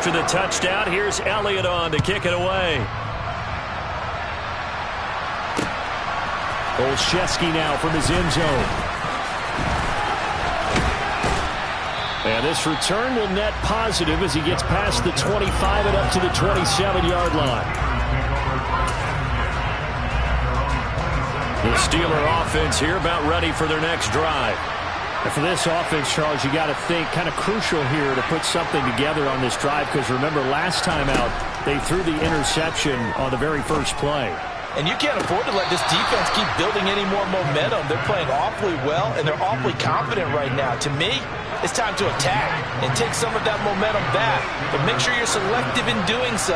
after the touchdown. Here's Elliott on to kick it away. Olszewski now from his end zone. And this return will net positive as he gets past the 25 and up to the 27-yard line. The Steeler offense here about ready for their next drive. And for this offense, Charles, you got to think kind of crucial here to put something together on this drive, because remember last time out they threw the interception on the very first play. And you can't afford to let this defense keep building any more momentum. They're playing awfully well, and they're awfully confident right now. To me, it's time to attack and take some of that momentum back. But make sure you're selective in doing so.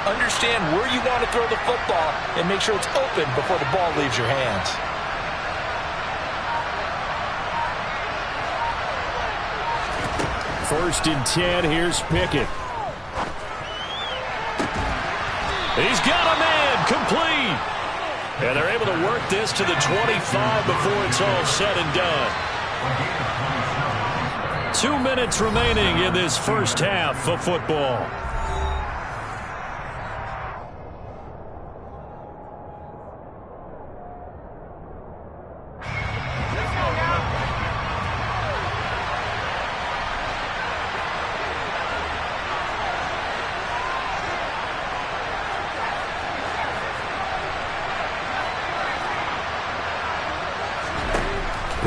Understand where you want to throw the football and make sure it's open before the ball leaves your hands. First and 10, here's Pickett. He's got a man, complete. And they're able to work this to the 25 before it's all said and done. 2 minutes remaining in this first half of football.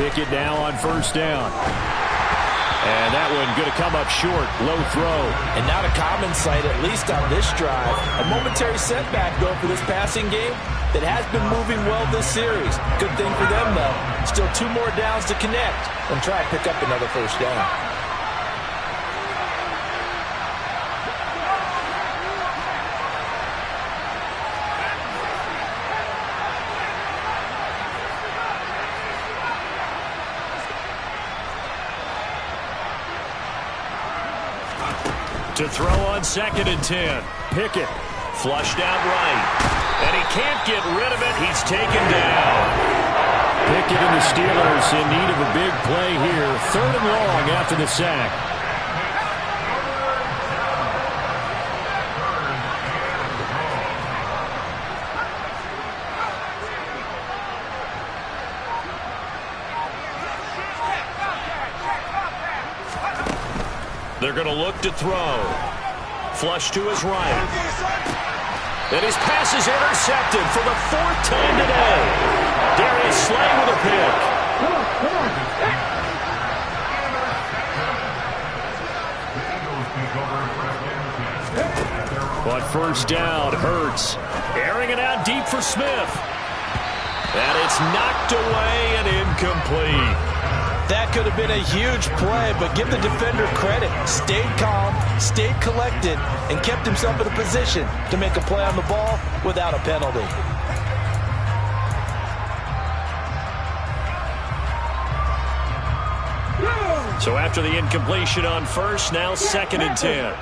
Pickett now on first down. And that one going to come up short. Low throw. And not a common sight, at least on this drive. A momentary setback, though, for this passing game that has been moving well this series. Good thing for them, though. Still 2 more downs to connect and try to pick up another first down. To throw on second and 10. Pickett flushed out right. And he can't get rid of it. He's taken down. Pickett and the Steelers in need of a big play here. 3rd and long after the sack. They're going to look to throw. Flush to his right. And his pass is intercepted for the 4th time today. Darius Slay with a pick. On first down, Hurts airing it out deep for Smith. And it's knocked away and incomplete. That could have been a huge play, but give the defender credit. Stayed calm, stayed collected, and kept himself in a position to make a play on the ball without a penalty. So after the incompletion on first, now 2nd and 10.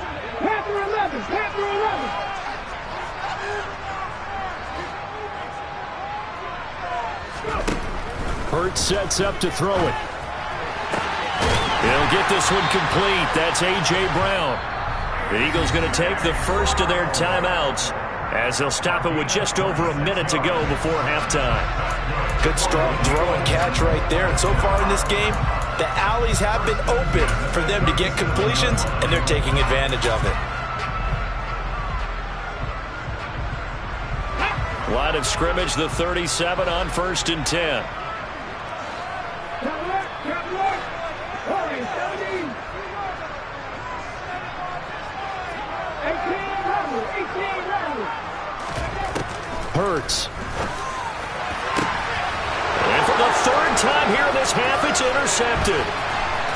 Hurts sets up to throw it. He'll get this one complete. That's A.J. Brown. The Eagles going to take the first of their timeouts as they'll stop it with just over a minute to go before halftime. Good strong throw and catch right there. And so far in this game, the alleys have been open for them to get completions, and they're taking advantage of it. Line of scrimmage, the 37 on 1st and 10. Hurts. And for the 3rd time here in this half, it's intercepted.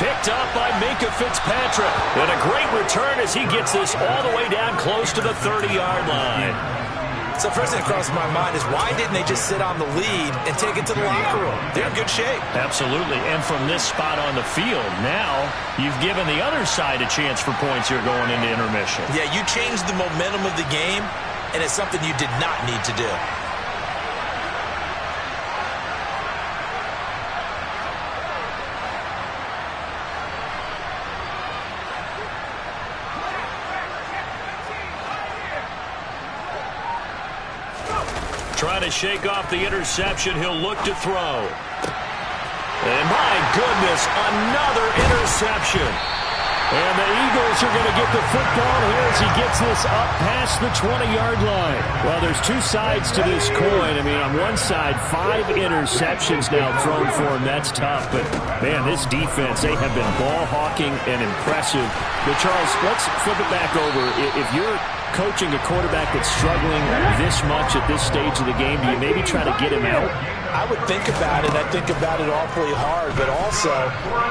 Picked up by Minka Fitzpatrick. And a great return as he gets this all the way down close to the 30-yard line. So first thing that crosses my mind is, why didn't they just sit on the lead and take it to the locker room? They're in good shape. Absolutely. And from this spot on the field, now you've given the other side a chance for points here going into intermission. Yeah, you changed the momentum of the game, and it's something you did not need to do. Trying to shake off the interception. He'll look to throw. And my goodness, another interception. And the Eagles are going to get the football here as he gets this up past the 20-yard line. Well, there's two sides to this coin. I mean, on one side, 5 interceptions now thrown for him. That's tough. But, man, this defense, they have been ball hawking and impressive. But, Charles, let's flip it back over. If you're coaching a quarterback that's struggling this much at this stage of the game, do you maybe try to get him out? I would think about it. I think about it awfully hard, but also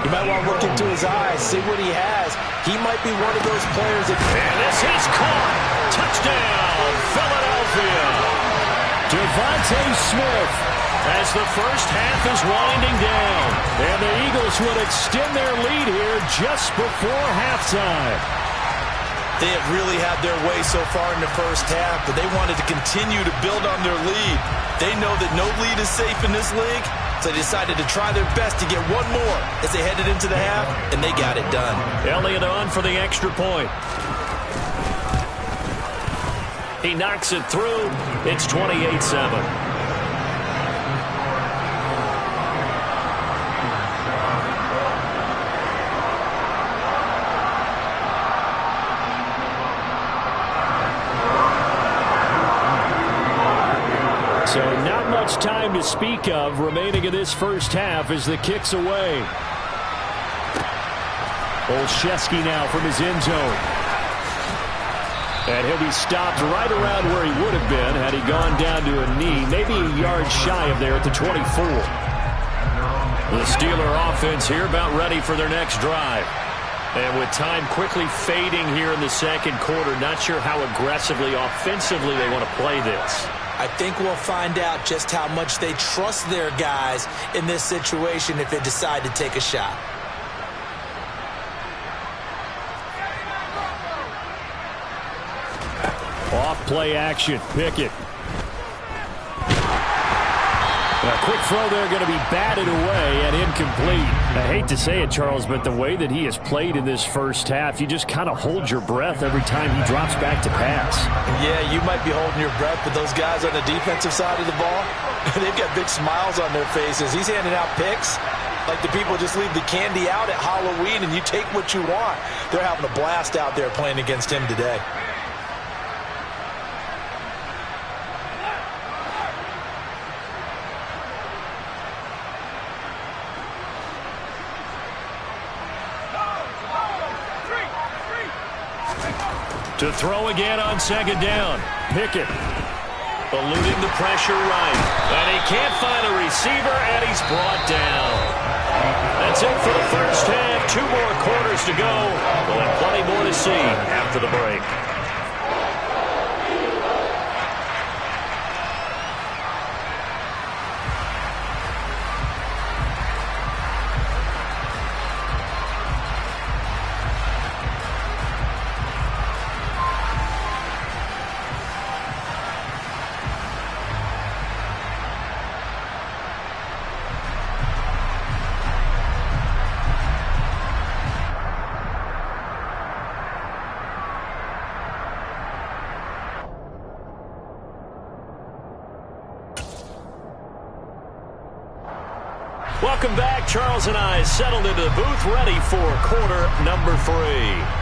you might want to look into his eyes, see what he has. He might be one of those players that... And this is caught. Touchdown, Philadelphia. Devontae Smith as the first half is winding down. And the Eagles would extend their lead here just before halftime. They have really had their way so far in the first half, but they wanted to continue to build on their lead. They know that no lead is safe in this league, so they decided to try their best to get one more as they headed into the half, and they got it done. Elliott on for the extra point. He knocks it through. It's 28-7. So not much time to speak of remaining in this first half as the kick's away. Olszewski now from his end zone. And he'll be stopped right around where he would have been had he gone down to a knee, maybe a yard shy of there at the 24. The Steeler offense here about ready for their next drive. And with time quickly fading here in the second quarter, not sure how aggressively, offensively they want to play this. I think we'll find out just how much they trust their guys in this situation if they decide to take a shot. Off play action. Pickett. A quick throw there going to be batted away and incomplete. I hate to say it, Charles, but the way that he has played in this first half, you just kind of hold your breath every time he drops back to pass. Yeah, you might be holding your breath, but those guys on the defensive side of the ball, they've got big smiles on their faces. He's handing out picks like the people just leave the candy out at Halloween and you take what you want. They're having a blast out there playing against him today. To throw again on second down. Pickett eluding the pressure right. And he can't find a receiver, and he's brought down. That's it for the first half. 2 more quarters to go. We'll have plenty more to see after the break. Welcome back. Charles and I settled into the booth, ready for quarter number 3.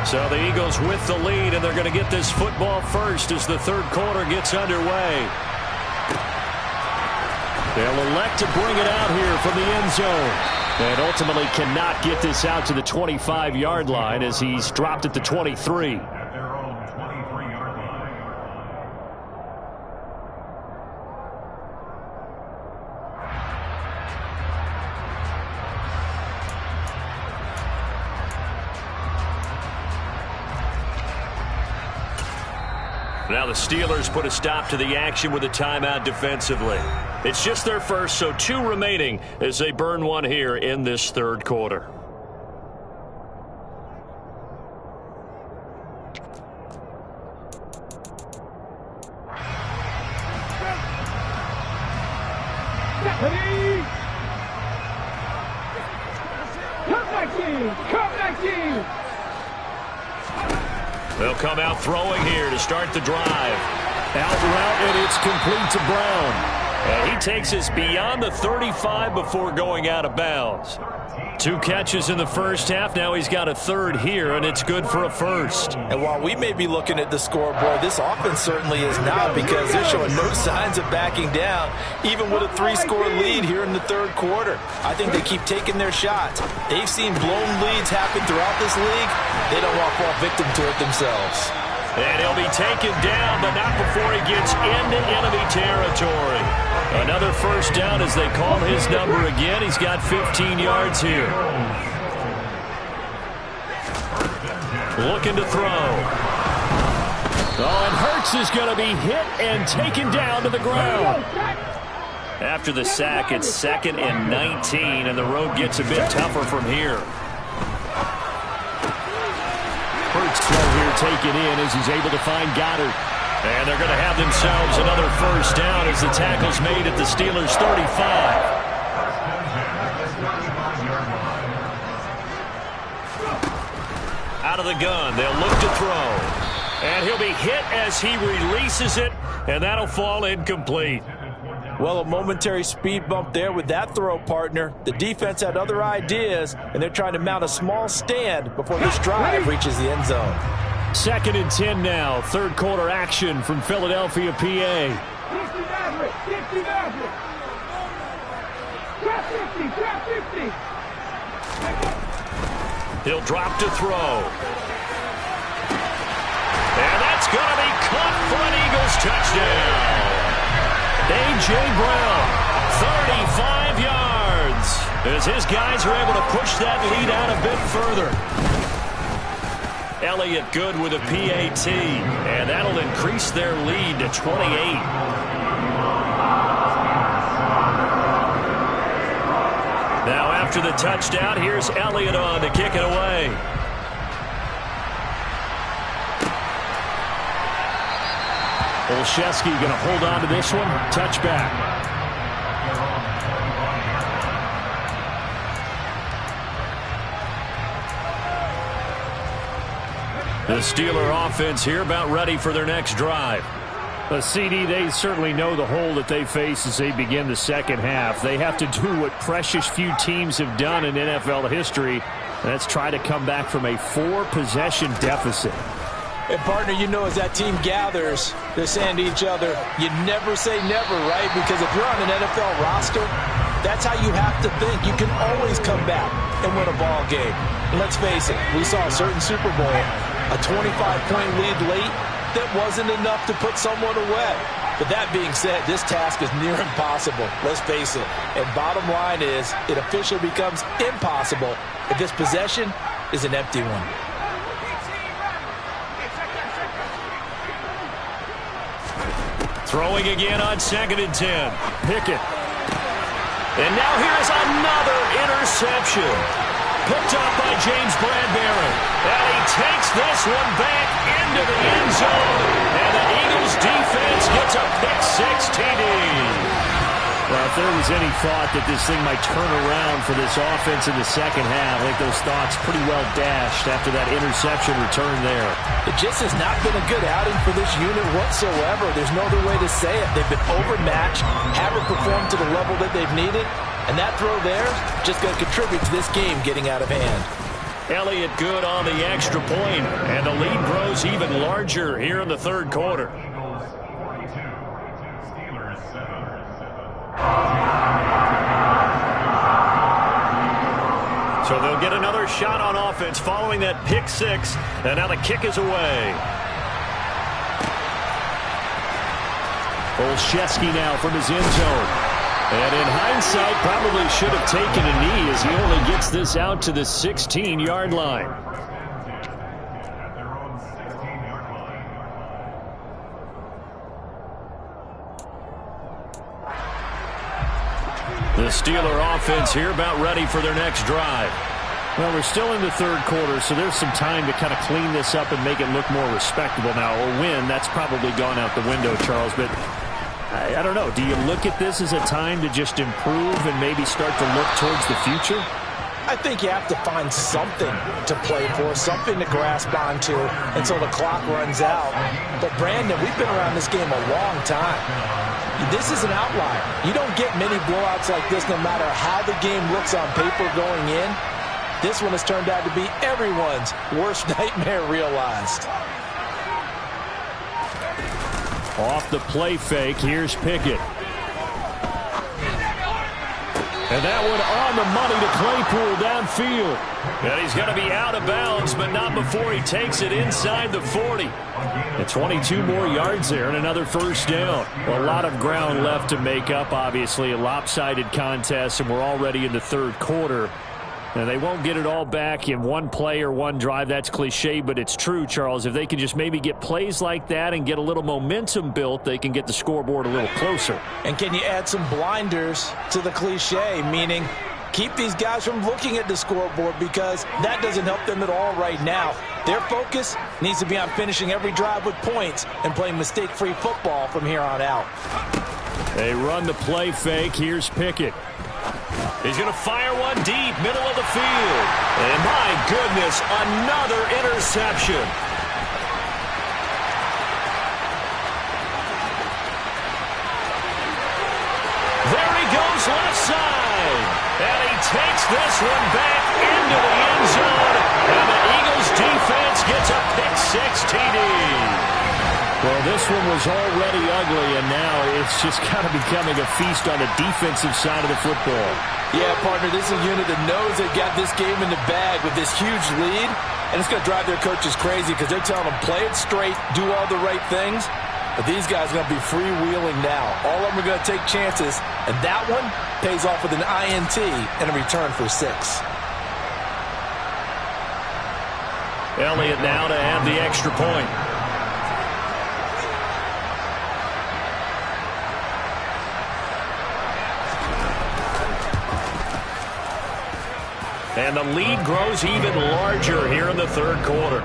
So the Eagles with the lead, and they're going to get this football first as the third quarter gets underway. They'll elect to bring it out here from the end zone. And ultimately cannot get this out to the 25-yard line as he's dropped at the 23. Now the Steelers put a stop to the action with a timeout defensively. It's just their first, so 2 remaining as they burn one here in this third quarter. They'll come out throwing here to start the drive. Out route, and it's complete to Brown. And he takes us beyond the 35 before going out of bounds. 2 catches in the first half. Now he's got a third here, and it's good for a first. And while we may be looking at the scoreboard, this offense certainly is not, because they're showing no signs of backing down, even with a 3-score lead here in the third quarter. I think they keep taking their shots. They've seen blown leads happen throughout this league. They don't want to fall victim to it themselves. And he'll be taken down, but not before he gets into enemy territory. Another first down as they call his number again. He's got 15 yards here. Looking to throw. Oh, and Hurts is going to be hit and taken down to the ground. After the sack, it's 2nd and 19, and the road gets a bit tougher from here. Hurts throw here taken in as he's able to find Goddard. And they're going to have themselves another first down as the tackle's made at the Steelers' 35. Out of the gun, they'll look to throw. And he'll be hit as he releases it, and that'll fall incomplete. Well, a momentary speed bump there with that throw, partner. The defense had other ideas, and they're trying to mount a small stand before this drive reaches the end zone. 2nd and 10 now. Third quarter action from Philadelphia, PA. He'll drop to throw. And that's going to be caught for an Eagles touchdown. A.J. Brown, 35 yards, as his guys are able to push that lead out a bit further. Elliott good with a PAT, and that'll increase their lead to 28. Now after the touchdown, here's Elliott on to kick it away. Olszewski going to hold on to this one. Touchback. The Steeler offense here about ready for their next drive. A CD, they certainly know the hole that they face as they begin the second half. They have to do what precious few teams have done in NFL history, and that's try to come back from a 4-possession deficit. And, partner, you know, as that team gathers, they're saying to each other, you never say never, right? Because if you're on an NFL roster, that's how you have to think. You can always come back and win a ball game. And let's face it, we saw a certain Super Bowl, a 25-point lead late, that wasn't enough to put someone away. But that being said, this task is near impossible. Let's face it. And bottom line is, it officially becomes impossible if this possession is an empty one. Throwing again on 2nd and 10. Pickett. And now here's another interception. Picked up by James Bradbury. And he takes this one back into the end zone. And the Eagles defense gets a pick-6 TD. Well, if there was any thought that this thing might turn around for this offense in the second half, I think those thoughts pretty well dashed after that interception return there. It just has not been a good outing for this unit whatsoever. There's no other way to say it. They've been overmatched, haven't performed to the level that they've needed, and that throw there just going to contribute to this game getting out of hand. Elliott good on the extra point, and the lead grows even larger here in the third quarter. So they'll get another shot on offense following that pick-6, and now the kick is away. Olszewski now from his end zone. And in hindsight, probably should have taken a knee as he only gets this out to the 16-yard line. The Steeler offense here about ready for their next drive. Well, we're still in the third quarter, so there's some time to kind of clean this up and make it look more respectable now. A win, that's probably gone out the window, Charles, but I don't know. Do you look at this as a time to just improve and maybe start to look towards the future? I think you have to find something to play for, something to grasp onto until the clock runs out. But, Brandon, we've been around this game a long time. This is an outlier. You don't get many blowouts like this no matter how the game looks on paper going in. This one has turned out to be everyone's worst nightmare realized. Off the play fake, here's Pickett. And that one on the money to Claypool downfield. And he's going to be out of bounds, but not before he takes it inside the 40. And 22 more yards there and another first down. A lot of ground left to make up, obviously. A lopsided contest, and we're already in the third quarter. And they won't get it all back in one play or one drive. That's cliche, but it's true, Charles. If they can just maybe get plays like that and get a little momentum built, they can get the scoreboard a little closer. And can you add some blinders to the cliche, meaning keep these guys from looking at the scoreboard, because that doesn't help them at all right now. Their focus needs to be on finishing every drive with points and playing mistake-free football from here on out. They run the play fake. Here's Pickett. He's going to fire one deep, middle of the field. And my goodness, another interception. There he goes, left side. And he takes this one back into the end zone. And the Eagles defense gets a pick-6 TD. Well, this one was already ugly, and now it's just kind of becoming a feast on the defensive side of the football. Yeah, partner, this is a unit that knows they got this game in the bag with this huge lead, and it's going to drive their coaches crazy because they're telling them play it straight, do all the right things, but these guys are going to be freewheeling now. All of them are going to take chances, and that one pays off with an INT and a return for 6. Elliott now to have the extra point. And the lead grows even larger here in the third quarter.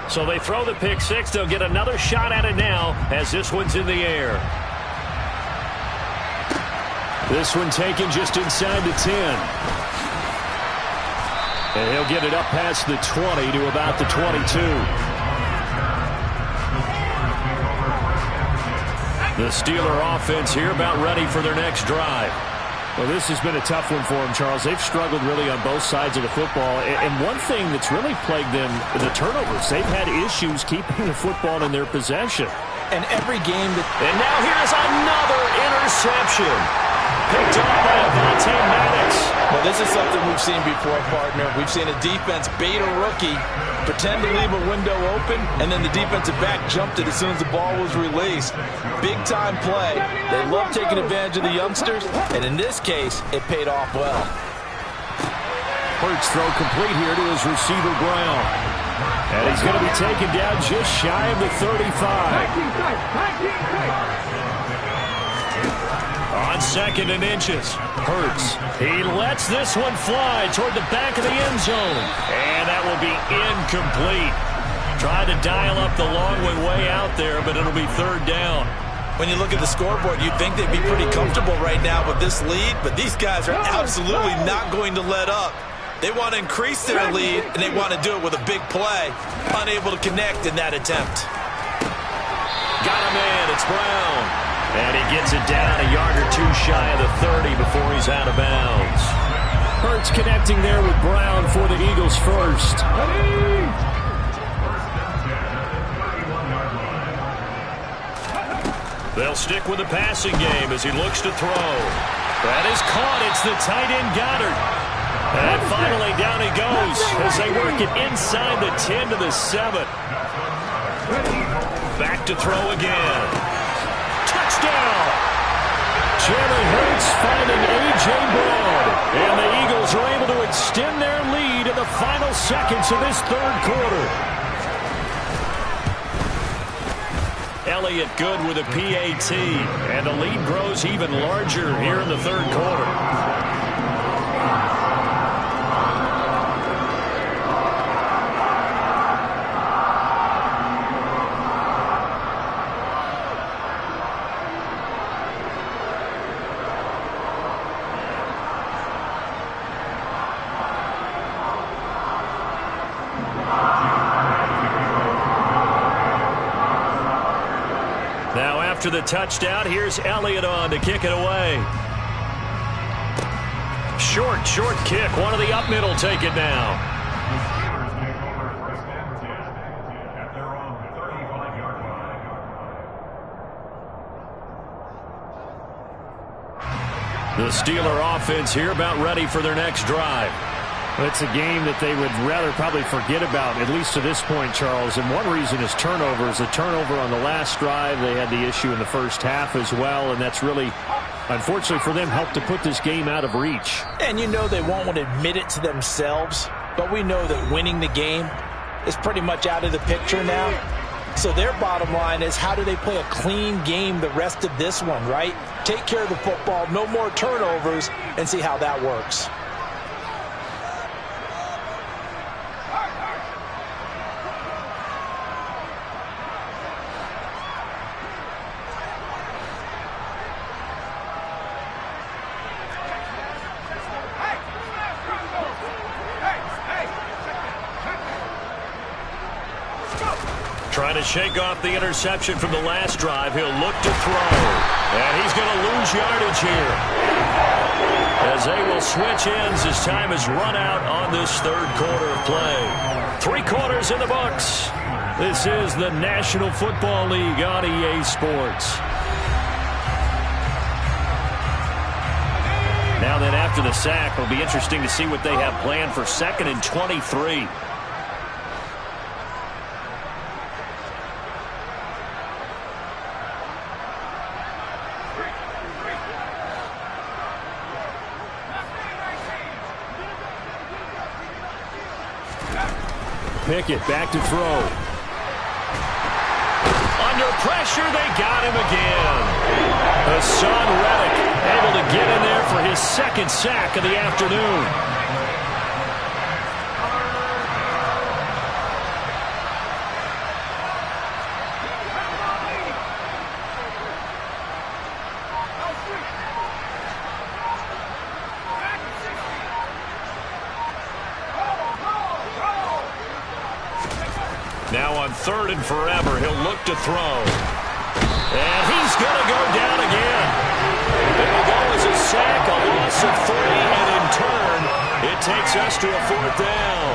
So they throw the pick-6. They'll get another shot at it now as this one's in the air. This one taken just inside the 10. And he'll get it up past the 20 to about the 22. The Steeler offense here about ready for their next drive. Well, this has been a tough one for them, Charles. They've struggled really on both sides of the football. And one thing that's really plagued them, the turnovers. They've had issues keeping the football in their possession. And every game that... And now here's another interception. Picked up by Avonte Maddox. Well, this is something we've seen before, partner. We've seen a defense bait a rookie, pretend to leave a window open, and then the defensive back jumped it as soon as the ball was released. Big-time play. They love taking advantage of the youngsters, and in this case, it paid off well. Hurts throw complete here to his receiver, Brown. And he's going to be taken down just shy of the 35. On 2nd and inches, Hurts. He lets this one fly toward the back of the end zone. And that will be incomplete. Tried to dial up the long way out there, but it'll be 3rd down. When you look at the scoreboard, you'd think they'd be pretty comfortable right now with this lead, but these guys are absolutely not going to let up. They want to increase their lead, and they want to do it with a big play. Unable to connect in that attempt. Got him in. It's Brown. And he gets it down a yard or 2 shy of the 30 before he's out of bounds. Hurts connecting there with Brown for the Eagles first. They'll stick with the passing game as he looks to throw. That is caught. It's the tight end Goddard. And finally down he goes as they work it inside the 10 to the 7. Back to throw again. Touchdown! Jalen Hurts finding A.J. Brown. And the Eagles are able to extend their lead in the final seconds of this third quarter. Elliott good with a PAT. And the lead grows even larger here in the third quarter. after the touchdown, here's Elliott on to kick it away. Short kick. One of the up middle take it now. The Steeler offense here about ready for their next drive. It's a game that they would rather probably forget about, at least to this point, Charles. And one reason is turnovers. A turnover on the last drive. They had the issue in the first half as well, and that's really, unfortunately for them, helped to put this game out of reach. And you know they won't want to admit it to themselves, but we know that winning the game is pretty much out of the picture now. So their bottom line is, how do they play a clean game the rest of this one, right? Take care of the football, no more turnovers, and see how that works. Trying to shake off the interception from the last drive. He'll look to throw. And he's going to lose yardage here, as they will switch ends as time has run out on this third quarter of play. 3 quarters in the books. This is the National Football League on EA Sports. Now then, after the sack, it'll be interesting to see what they have planned for 2nd and 23. Pickett back to throw. Under pressure, they got him again. Hassan Reddick able to get in there for his 2nd sack of the afternoon. Now on 3rd and forever, he'll look to throw. And he's going to go down again. It'll go as a sack, a loss of 3, and in turn, it takes us to a 4th down.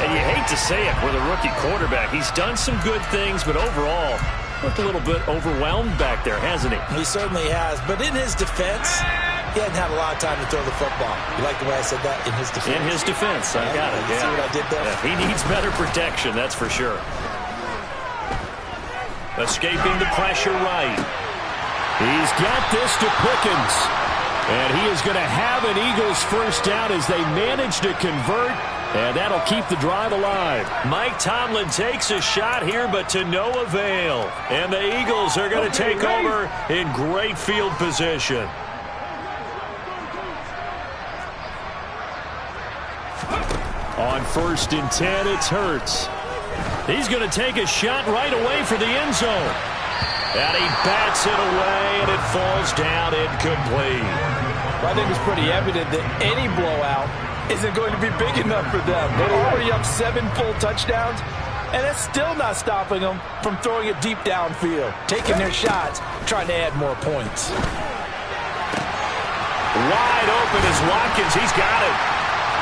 And you hate to say it with a rookie quarterback. He's done some good things, but overall, looked a little bit overwhelmed back there, hasn't he? He certainly has. But in his defense, he hadn't had a lot of time to throw the football. You like the way I said that? In his defense? In his defense. I got it. See what I did there? Yeah, he needs better protection, that's for sure. Escaping the pressure right. He's got this to Pickens. And he is going to have an Eagles first down as they manage to convert. And that'll keep the drive alive. Mike Tomlin takes a shot here, but to no avail. And the Eagles are going to take over in great field position. On 1st and 10, it's Hurts. He's going to take a shot right away for the end zone. And he bats it away, and it falls down incomplete. I think it's pretty evident that any blowout isn't going to be big enough for them. They're already up 7 full touchdowns, and it's still not stopping them from throwing it deep downfield, taking their shots, trying to add more points. Wide open is Watkins. He's got it.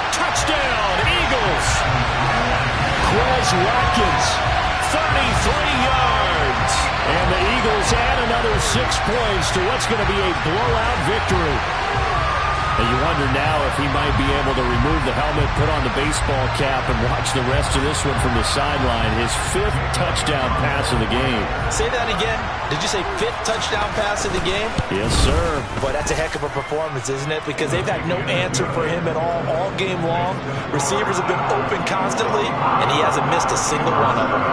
Touchdown, Eagles. Quez Watkins, 33 yards. And the Eagles add another 6 points to what's going to be a blowout victory. And you wonder now if he might be able to remove the helmet, put on the baseball cap, and watch the rest of this one from the sideline. His 5th touchdown pass of the game. Say that again. Did you say 5th touchdown pass of the game? Yes, sir. Boy, that's a heck of a performance, isn't it? Because they've had no answer for him at all game long. Receivers have been open constantly, and he hasn't missed a single one of them.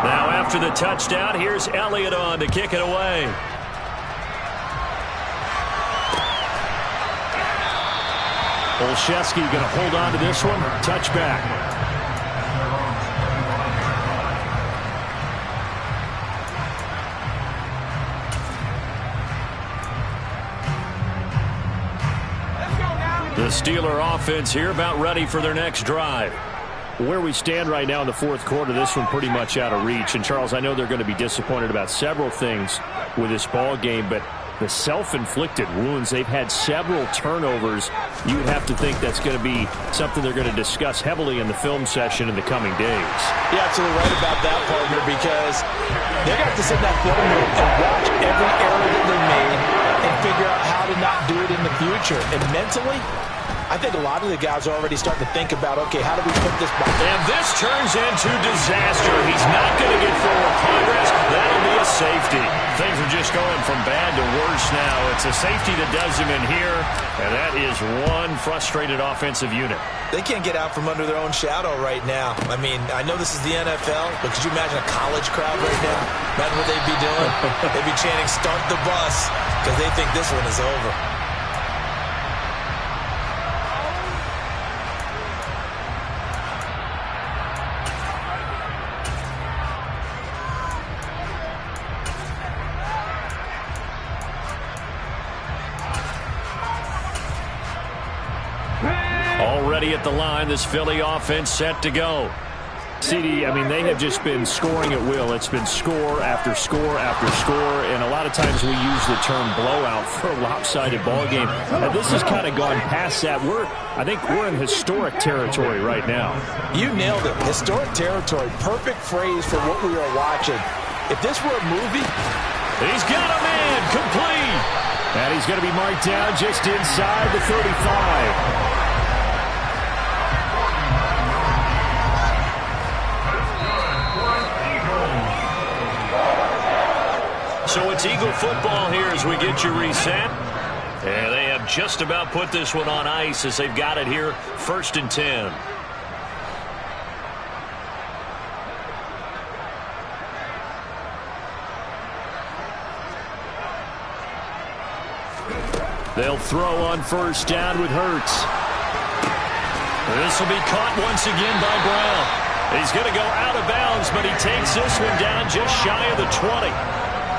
Now after the touchdown, here's Elliott on to kick it away. Olszewski going to hold on to this one. Touchback. The Steeler offense here about ready for their next drive. where we stand right now in the fourth quarter, this one pretty much out of reach. And, Charles, I know they're going to be disappointed about several things with this ball game, but the self-inflicted wounds, they've had several turnovers. You would have to think that's going to be something they're going to discuss heavily in the film session in the coming days. You're absolutely right about that, partner, because they're going to have to sit in that film room and watch every error that they made and figure out how to not do it in the future. And mentally, I think a lot of the guys are already starting to think about, okay, how do we put this back? And this turns into disaster. He's not going to get forward progress. That'll be a safety. Things are just going from bad to worse now. It's a safety that does him in here, and that is one frustrated offensive unit. They can't get out from under their own shadow right now. I mean, I know this is the NFL, but could you imagine a college crowd right now? Imagine what they'd be doing. They'd be chanting, "Start the bus," because they think this one is over. Already at the line, this Philly offense set to go. CD, I mean, they have just been scoring at will. It's been score after score after score, and a lot of times we use the term blowout for a lopsided ball game. And this has kind of gone past that. I think we're in historic territory right now. You nailed it. Historic territory. Perfect phrase for what we are watching. If this were a movie, he's got a man complete. And he's going to be marked down just inside the 35. So it's Eagle football here as we get you reset. And they have just about put this one on ice as they've got it here, 1st and 10. They'll throw on 1st down with Hurts. This will be caught once again by Brown. He's going to go out of bounds, but he takes this one down just shy of the 20.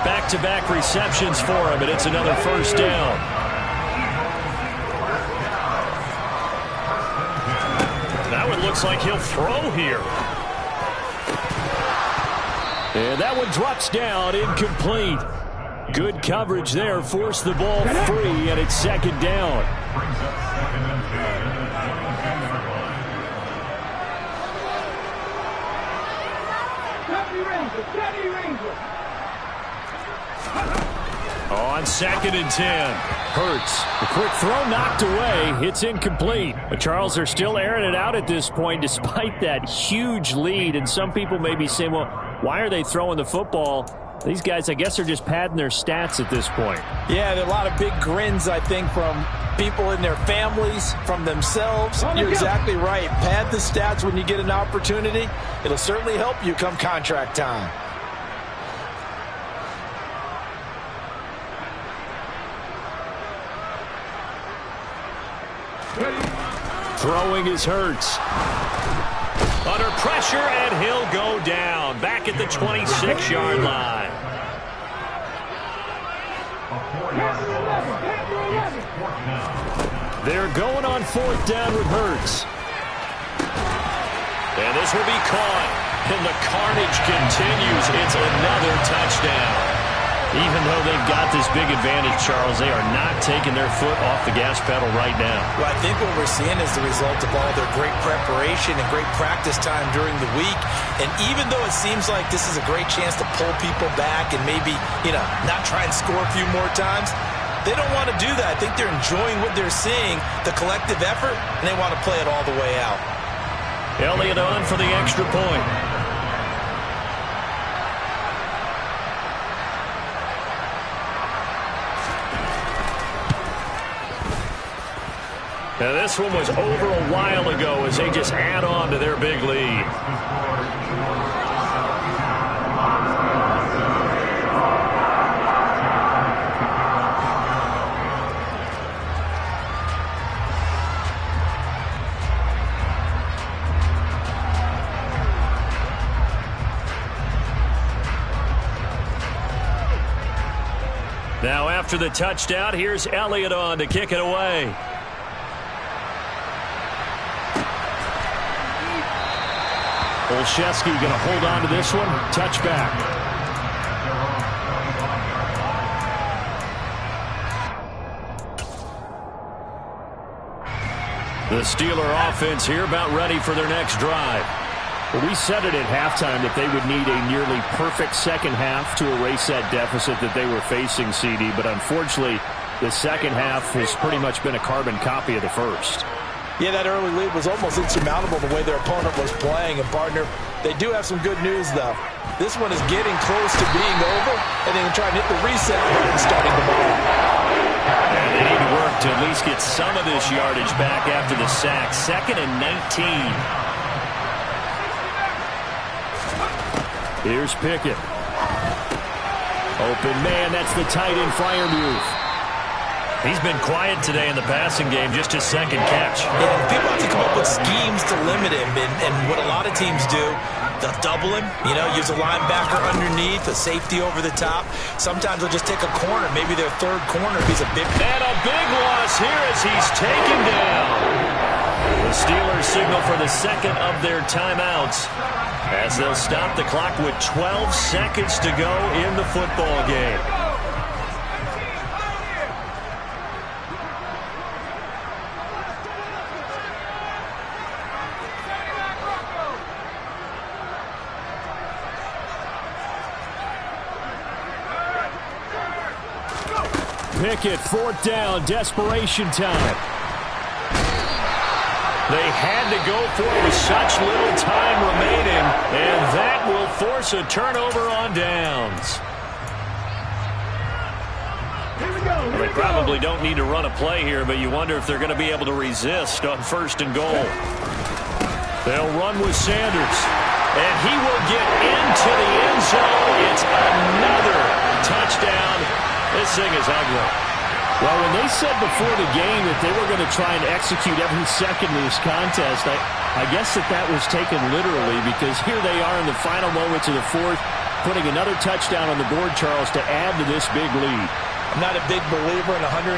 Back-to-back receptions for him, and it's another 1st down. That one looks like he'll throw here. And that one drops down, incomplete. Good coverage there, forced the ball free, and it's 2nd down. On 2nd and 10, Hurts. The quick throw knocked away. It's incomplete. But Charles, they're still airing it out at this point despite that huge lead. And some people may be saying, well, why are they throwing the football? These guys, I guess, are just padding their stats at this point. Yeah, there are a lot of big grins, I think, from people in their families, from themselves. You're exactly right. Pad the stats when you get an opportunity. It'll certainly help you come contract time. Throwing is Hurts. Under pressure, and he'll go down. Back at the 26-yard line. They're going on 4th down with Hurts. And this will be caught. And the carnage continues. It's another touchdown. Even though they've got this big advantage, Charles, they are not taking their foot off the gas pedal right now. Well, I think what we're seeing is the result of all their great preparation and great practice time during the week. And even though it seems like this is a great chance to pull people back and maybe, not try and score a few more times, they don't want to do that. I think they're enjoying what they're seeing, the collective effort, and they want to play it all the way out. Elliott on for the extra point. Now this one was over a while ago as they just add on to their big lead. Now after the touchdown, here's Elliott on to kick it away. Olszewski going to hold on to this one. Touchback. The Steeler offense here about ready for their next drive. Well, we said it at halftime that they would need a nearly perfect second half to erase that deficit that they were facing, CD. But unfortunately, the second half has pretty much been a carbon copy of the first. Yeah, that early lead was almost insurmountable the way their opponent was playing. And, partner, they do have some good news, though. This one is getting close to being over, and they're trying to hit the reset button starting tomorrow. And they need to work to at least get some of this yardage back after the sack. 2nd and 19. Here's Pickett. Open man, that's the tight end Freiermuth. He's been quiet today in the passing game, just his second catch. Yeah, people have to come up with schemes to limit him, and what a lot of teams do, they'll double him, use a linebacker underneath, a safety over the top. Sometimes they'll just take a corner, maybe their third corner if he's a big... And a big loss here as he's taken down. The Steelers signal for the second of their timeouts as they'll stop the clock with 12 seconds to go in the football game. Pickett, 4th down, desperation time. They had to go for it with such little time remaining, and that will force a turnover on downs. Well, they probably don't need to run a play here, but you wonder if they're going to be able to resist on 1st and goal. They'll run with Sanders, and he will get into the end zone. It's another touchdown. This thing is ugly. Well, when they said before the game that they were going to try and execute every second of this contest, I guess that was taken literally, because here they are in the final moments of the 4th, putting another touchdown on the board, Charles, to add to this big lead. I'm not a big believer in 110%,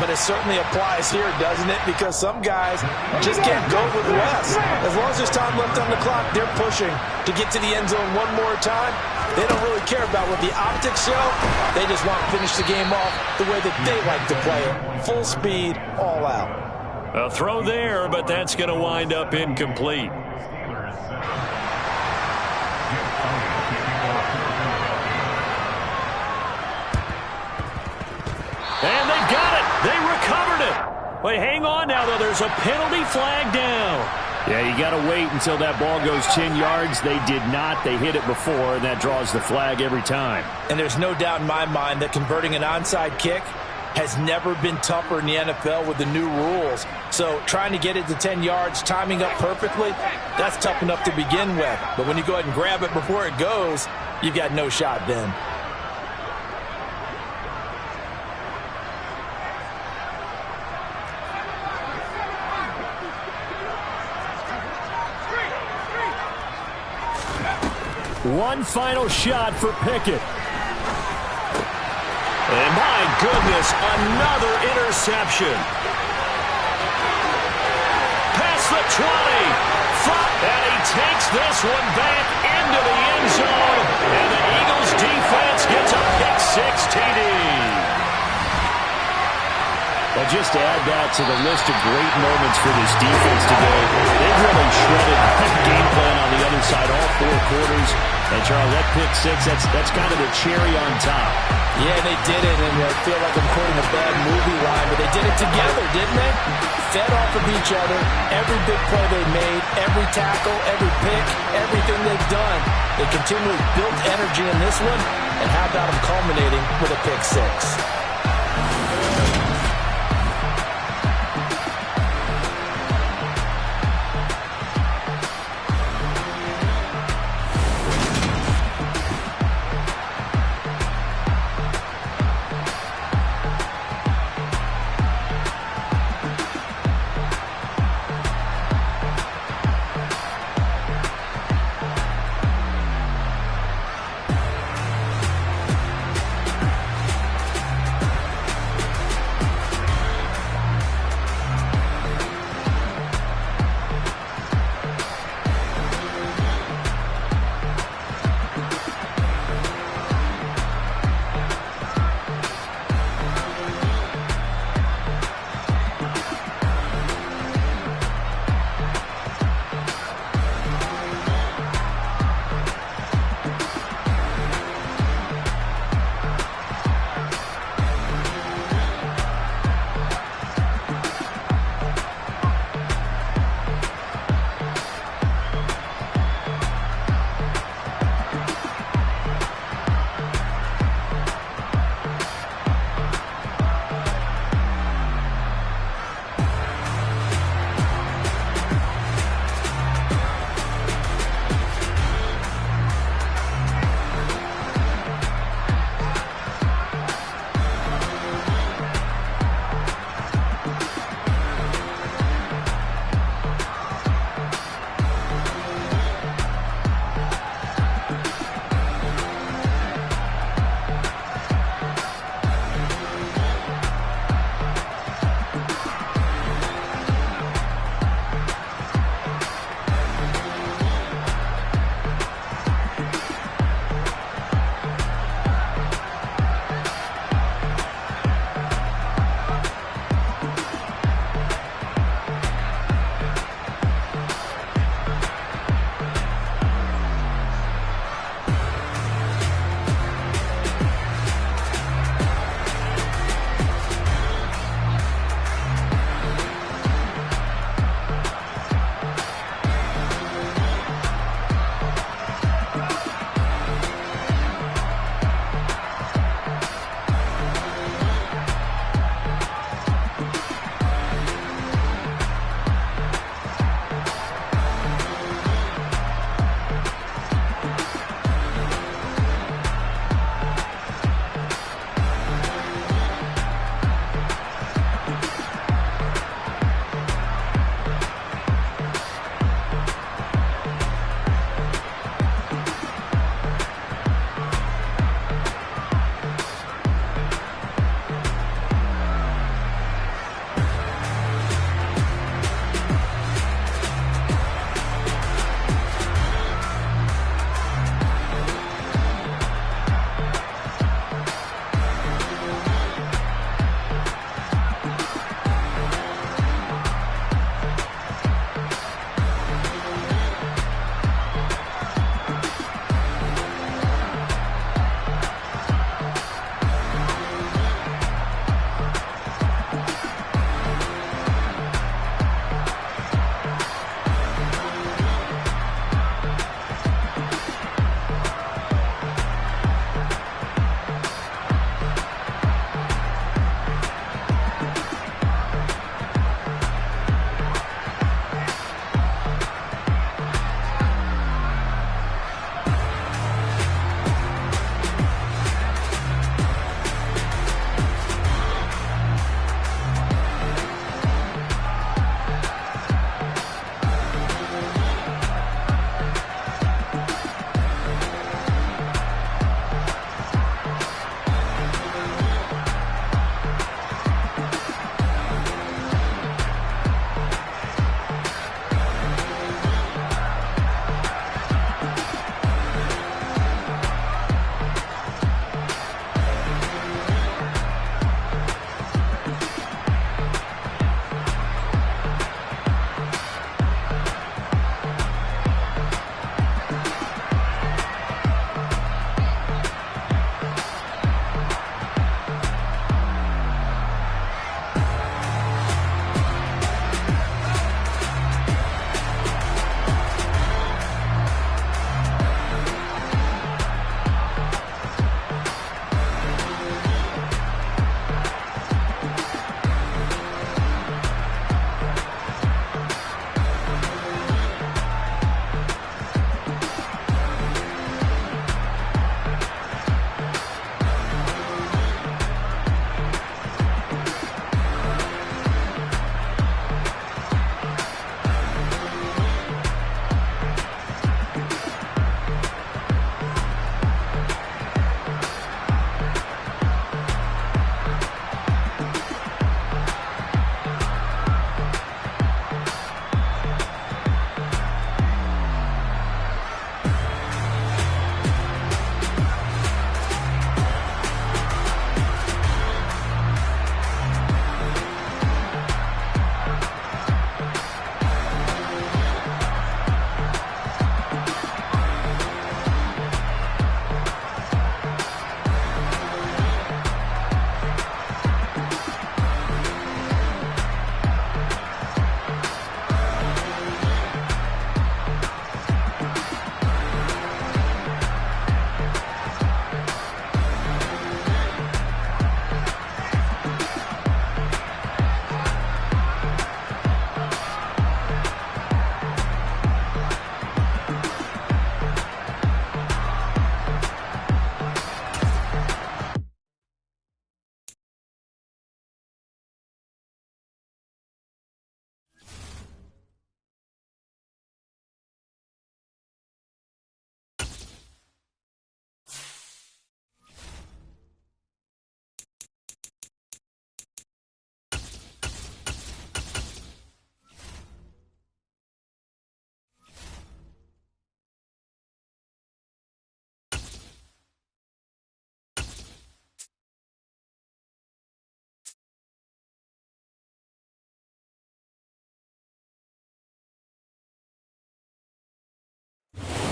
but it certainly applies here, doesn't it? Because some guys just can't go with less. As long as there's time left on the clock, they're pushing to get to the end zone one more time. They don't really care about what the optics show. They just want to finish the game off the way that they like to play it. Full speed, all out. A throw there, but that's going to wind up incomplete. And they got it. They recovered it. Wait, hang on now, though. There's a penalty flag down. Yeah, you got to wait until that ball goes 10 yards. They did not. They hit it before, and that draws the flag every time. And there's no doubt in my mind that converting an onside kick has never been tougher in the NFL with the new rules. So trying to get it to 10 yards, timing up perfectly, that's tough enough to begin with. But when you go ahead and grab it before it goes, you've got no shot then. One final shot for Pickett. And my goodness, another interception. Past the 20. And he takes this one back into the end zone. And the Eagles defense gets a pick-6 TD. Well, just to add that to the list of great moments for this defense today, they really shredded the game plan on the other side all 4 quarters. And, Charles, that pick-6, that's kind of the cherry on top. Yeah, they did it, and I feel like I'm quoting a bad movie line, but they did it together, didn't they? Fed off of each other, every big play they made, every tackle, every pick, everything they've done. They continually built energy in this one, and how about them culminating with a pick-6?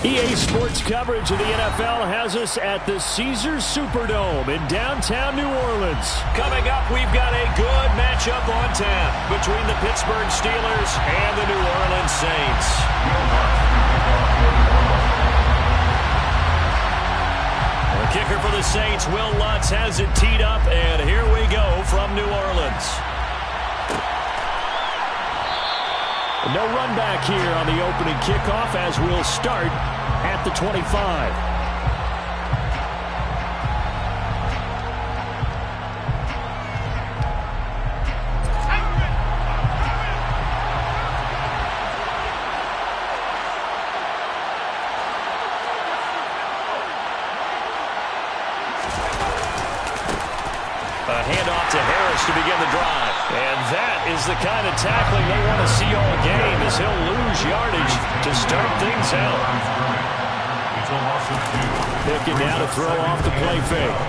EA Sports coverage of the NFL has us at the Caesars Superdome in downtown New Orleans. Coming up, we've got a good matchup on tap between the Pittsburgh Steelers and the New Orleans Saints. The kicker for the Saints, Will Lutz, has it teed up, and here we go from New Orleans. No run back here on the opening kickoff as we'll start at the 25. A handoff to Harris to begin the drive. And that is the kind of tackling they want to see all game, as he'll lose yardage to start things out. Pickett now to throw off the play fake.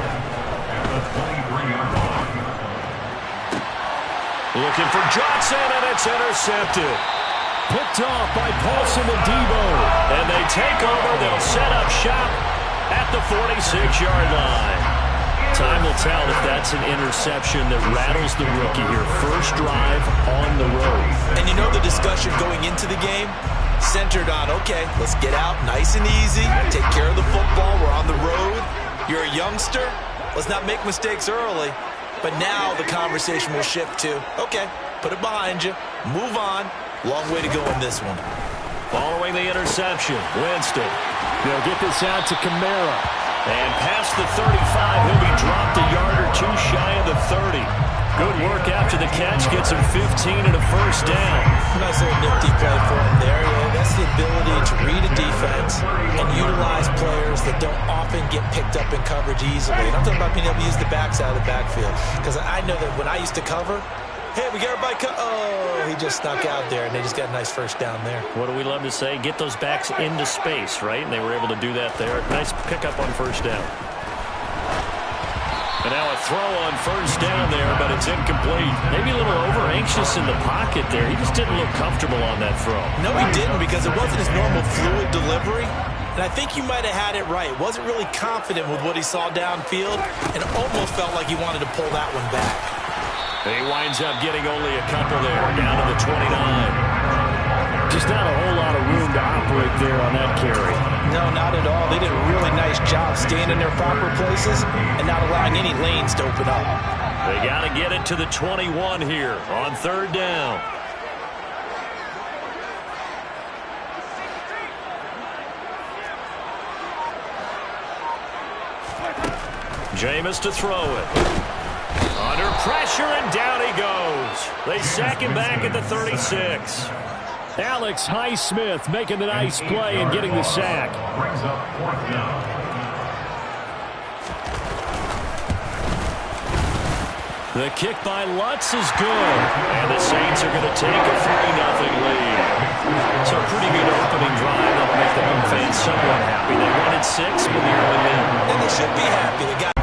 Looking for Johnson, and it's intercepted. Picked off by Paulson and Debo. And they take over. They'll set up shop at the 46-yard line. Time will tell if that's an interception that rattles the rookie here. First drive on the road. And you know the discussion going into the game? Centered on, okay, let's get out nice and easy, take care of the football, we're on the road. You're a youngster, let's not make mistakes early. But now the conversation will shift to, okay, put it behind you, move on. Long way to go in this one. Following the interception, Winston. They'll get this out to Kamara. And past the 35, he'll be dropped a yard or two shy of the 30. Good work after the catch, gets him 15 and a first down. Nice little nifty play for him there. Yeah, that's the ability to read a defense and utilize players that don't often get picked up in coverage easily. And I'm talking about being able to use the backside of the backfield. Because I know that when I used to cover, hey, we got everybody oh, he just snuck out there, and they just got a nice first down there. What do we love to say? Get those backs into space, right? And they were able to do that there. Nice pickup on first down. And now a throw on first down there, but it's incomplete. Maybe a little over-anxious in the pocket there. He just didn't look comfortable on that throw. No, he didn't, because it wasn't his normal fluid delivery. And I think you might have had it right. Wasn't really confident with what he saw downfield, and almost felt like he wanted to pull that one back. He winds up getting only a couple there, down to the 29. Just not a whole lot of room to operate there on that carry. No, not at all. They did a really nice job staying in their proper places and not allowing any lanes to open up. They got to get it to the 21 here on third down. Jameis to throw it. Under pressure, and down he goes. They sack him back at the 36. Alex Highsmith making the nice play and getting the sack. The kick by Lutz is good. And the Saints are going to take a 3-0 lead. So a pretty good opening drive that'll make the home fans somewhat happy. They wanted 6, but nearly in. And they should be happy. They got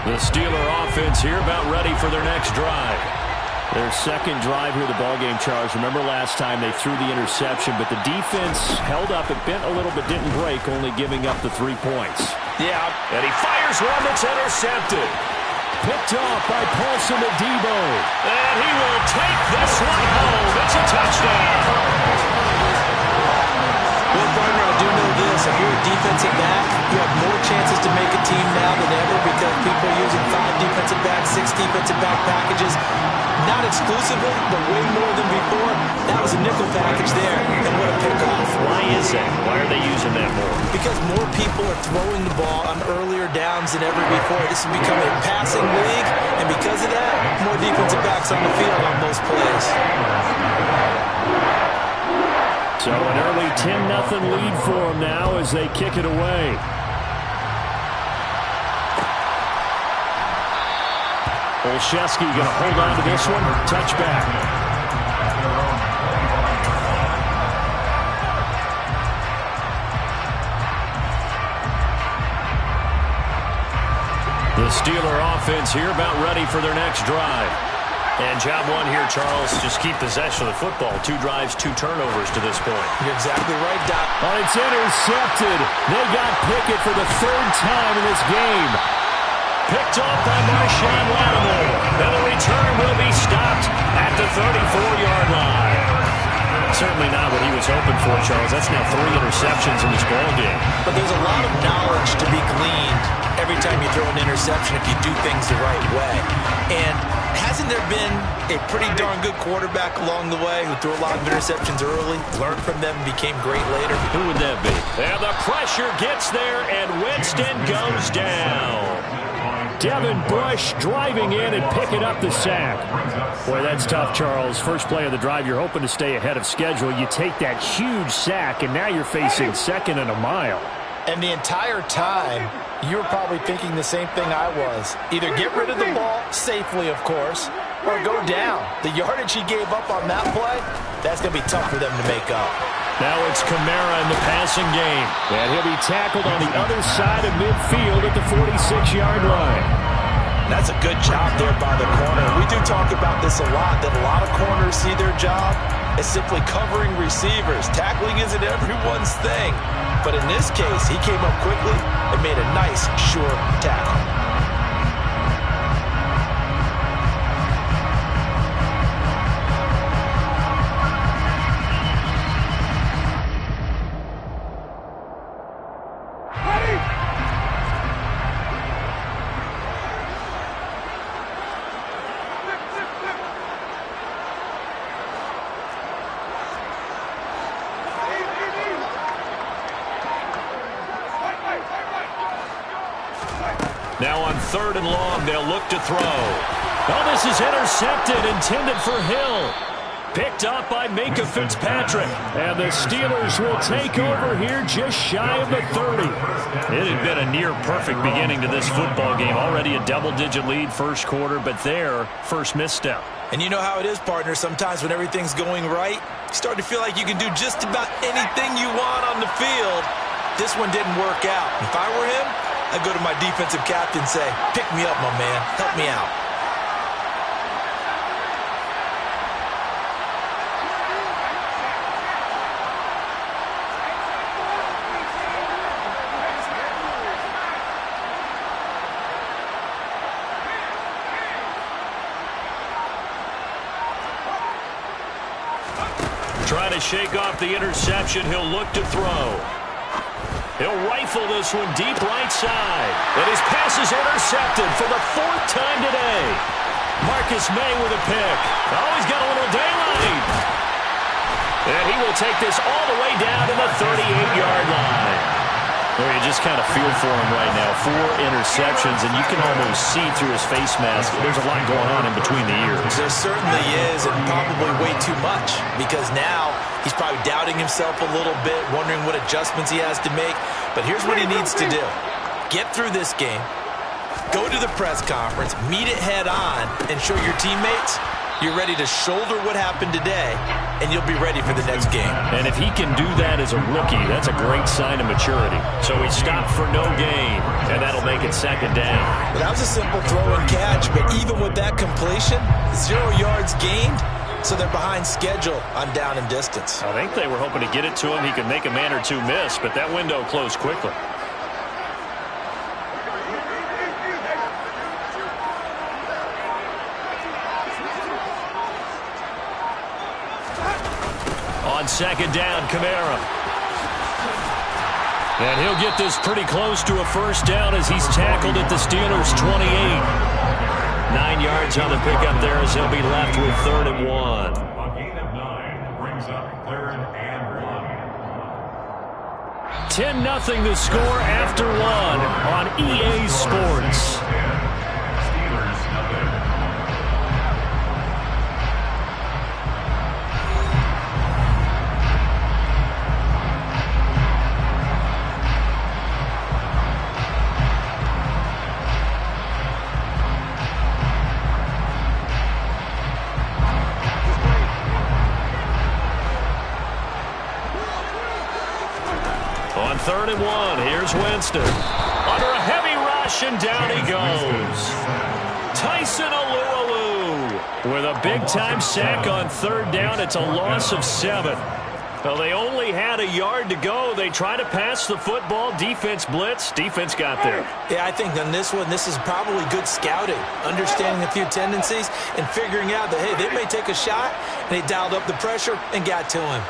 the Steeler offense here about ready for their next drive. Their second drive here of the ballgame, Charles. Remember last time they threw the interception, but the defense held up. It bent a little but didn't break, only giving up the 3 points. Yeah, and he fires one that's intercepted. Picked off by Paulson and Debo. And he will take this one home. It's a touchdown. Well, partner, I do know this. If you're a defensive back, you have more chances to make a team now than ever because people are using 5 defensive backs, 6 defensive back packages. Not exclusively, but way more than before. That was a nickel package there, and what a pickoff. Why is that? Why are they using that more? Because more people are throwing the ball on earlier downs than ever before. This has become a passing league, and because of that, more defensive backs on the field on most plays. So an early 10-0 lead for them now as they kick it away. Olszewski going to hold on to this one. Touchback. The The Steeler offense here about ready for their next drive. And job one here, Charles, just keep possession of the football. 2 drives, 2 turnovers to this point. You're exactly right, Doc. Oh, it's intercepted. They got Pickett for the 3rd time in this game. Picked off by Marshawn Lattimore. And the return will be stopped at the 34-yard line. Certainly not what he was hoping for, Charles. That's now 3 interceptions in this ballgame. But there's a lot of knowledge to be gleaned every time you throw an interception if you do things the right way. And hasn't there been a pretty darn good quarterback along the way who threw a lot of interceptions early, learned from them, and became great later? Who would that be? And the pressure gets there, and Winston goes down. Devin Bush driving in and picking up the sack. Boy, that's tough, Charles. First play of the drive, you're hoping to stay ahead of schedule. You take that huge sack, and now you're facing 2nd and a mile. And the entire time, you were probably thinking the same thing I was. Either get rid of the ball, safely, of course, or go down. The yardage he gave up on that play, that's going to be tough for them to make up. Now it's Kamara in the passing game. And he'll be tackled on the other side of midfield at the 46-yard line. That's a good job there by the corner. We do talk about this a lot, that a lot of corners see their job as simply covering receivers. Tackling isn't everyone's thing. But in this case, he came up quickly and made a nice, sure tackle. Now on 3rd and long, they'll look to throw. Oh, this is intercepted, intended for Hill. Picked up by Minka Fitzpatrick. And the Steelers will take over here just shy of the 30. It had been a near-perfect beginning to this football game. Already a double-digit lead first quarter, but their first misstep. And you know how it is, partner. Sometimes when everything's going right, you start to feel like you can do just about anything you want on the field. This one didn't work out. If I were him, I'd go to my defensive captain and say, pick me up, my man. Help me out. Trying to shake off the interception. He'll look to throw. He'll rifle this one deep right side. And his pass is intercepted for the 4th time today. Marcus May with a pick. Oh, he's got a little daylight. And he will take this all the way down to the 38-yard line. Well, you just kind of feel for him right now. 4 interceptions, and you can almost see through his face mask. There's a lot going on in between the ears. There certainly is, and probably way too much, because now he's probably doubting himself a little bit, wondering what adjustments he has to make. But here's what he needs to do. Get through this game, go to the press conference, meet it head on, and show your teammates you're ready to shoulder what happened today, and you'll be ready for the next game. And if he can do that as a rookie, that's a great sign of maturity. So he stopped for no gain, and that'll make it 2nd down. Well, that was a simple throw and catch, but even with that completion, 0 yards gained, so they're behind schedule on down and distance. I think they were hoping to get it to him. He could make a man or two miss, but that window closed quickly. On 2nd down, Kamara. And he'll get this pretty close to a 1st down as he's tackled at the Steelers' 28. 9 yards on the pickup there as he'll be left with 3rd and 1. A gain of 9 brings up 3rd and 1. 10-0 the score after 1 on EA Sports. Steelers nothing. On 3rd and 1, here's Winston. Under a heavy rush, rush, and down he goes. Tyson Alualu with a big-time sack on third down. It's a loss of 7. Well, they only had a yard to go. They tried to pass the football. Defense blitz. Defense got there. Yeah, I think on this one, this is probably good scouting, understanding a few tendencies and figuring out that, hey, they may take a shot. And they dialed up the pressure and got to him.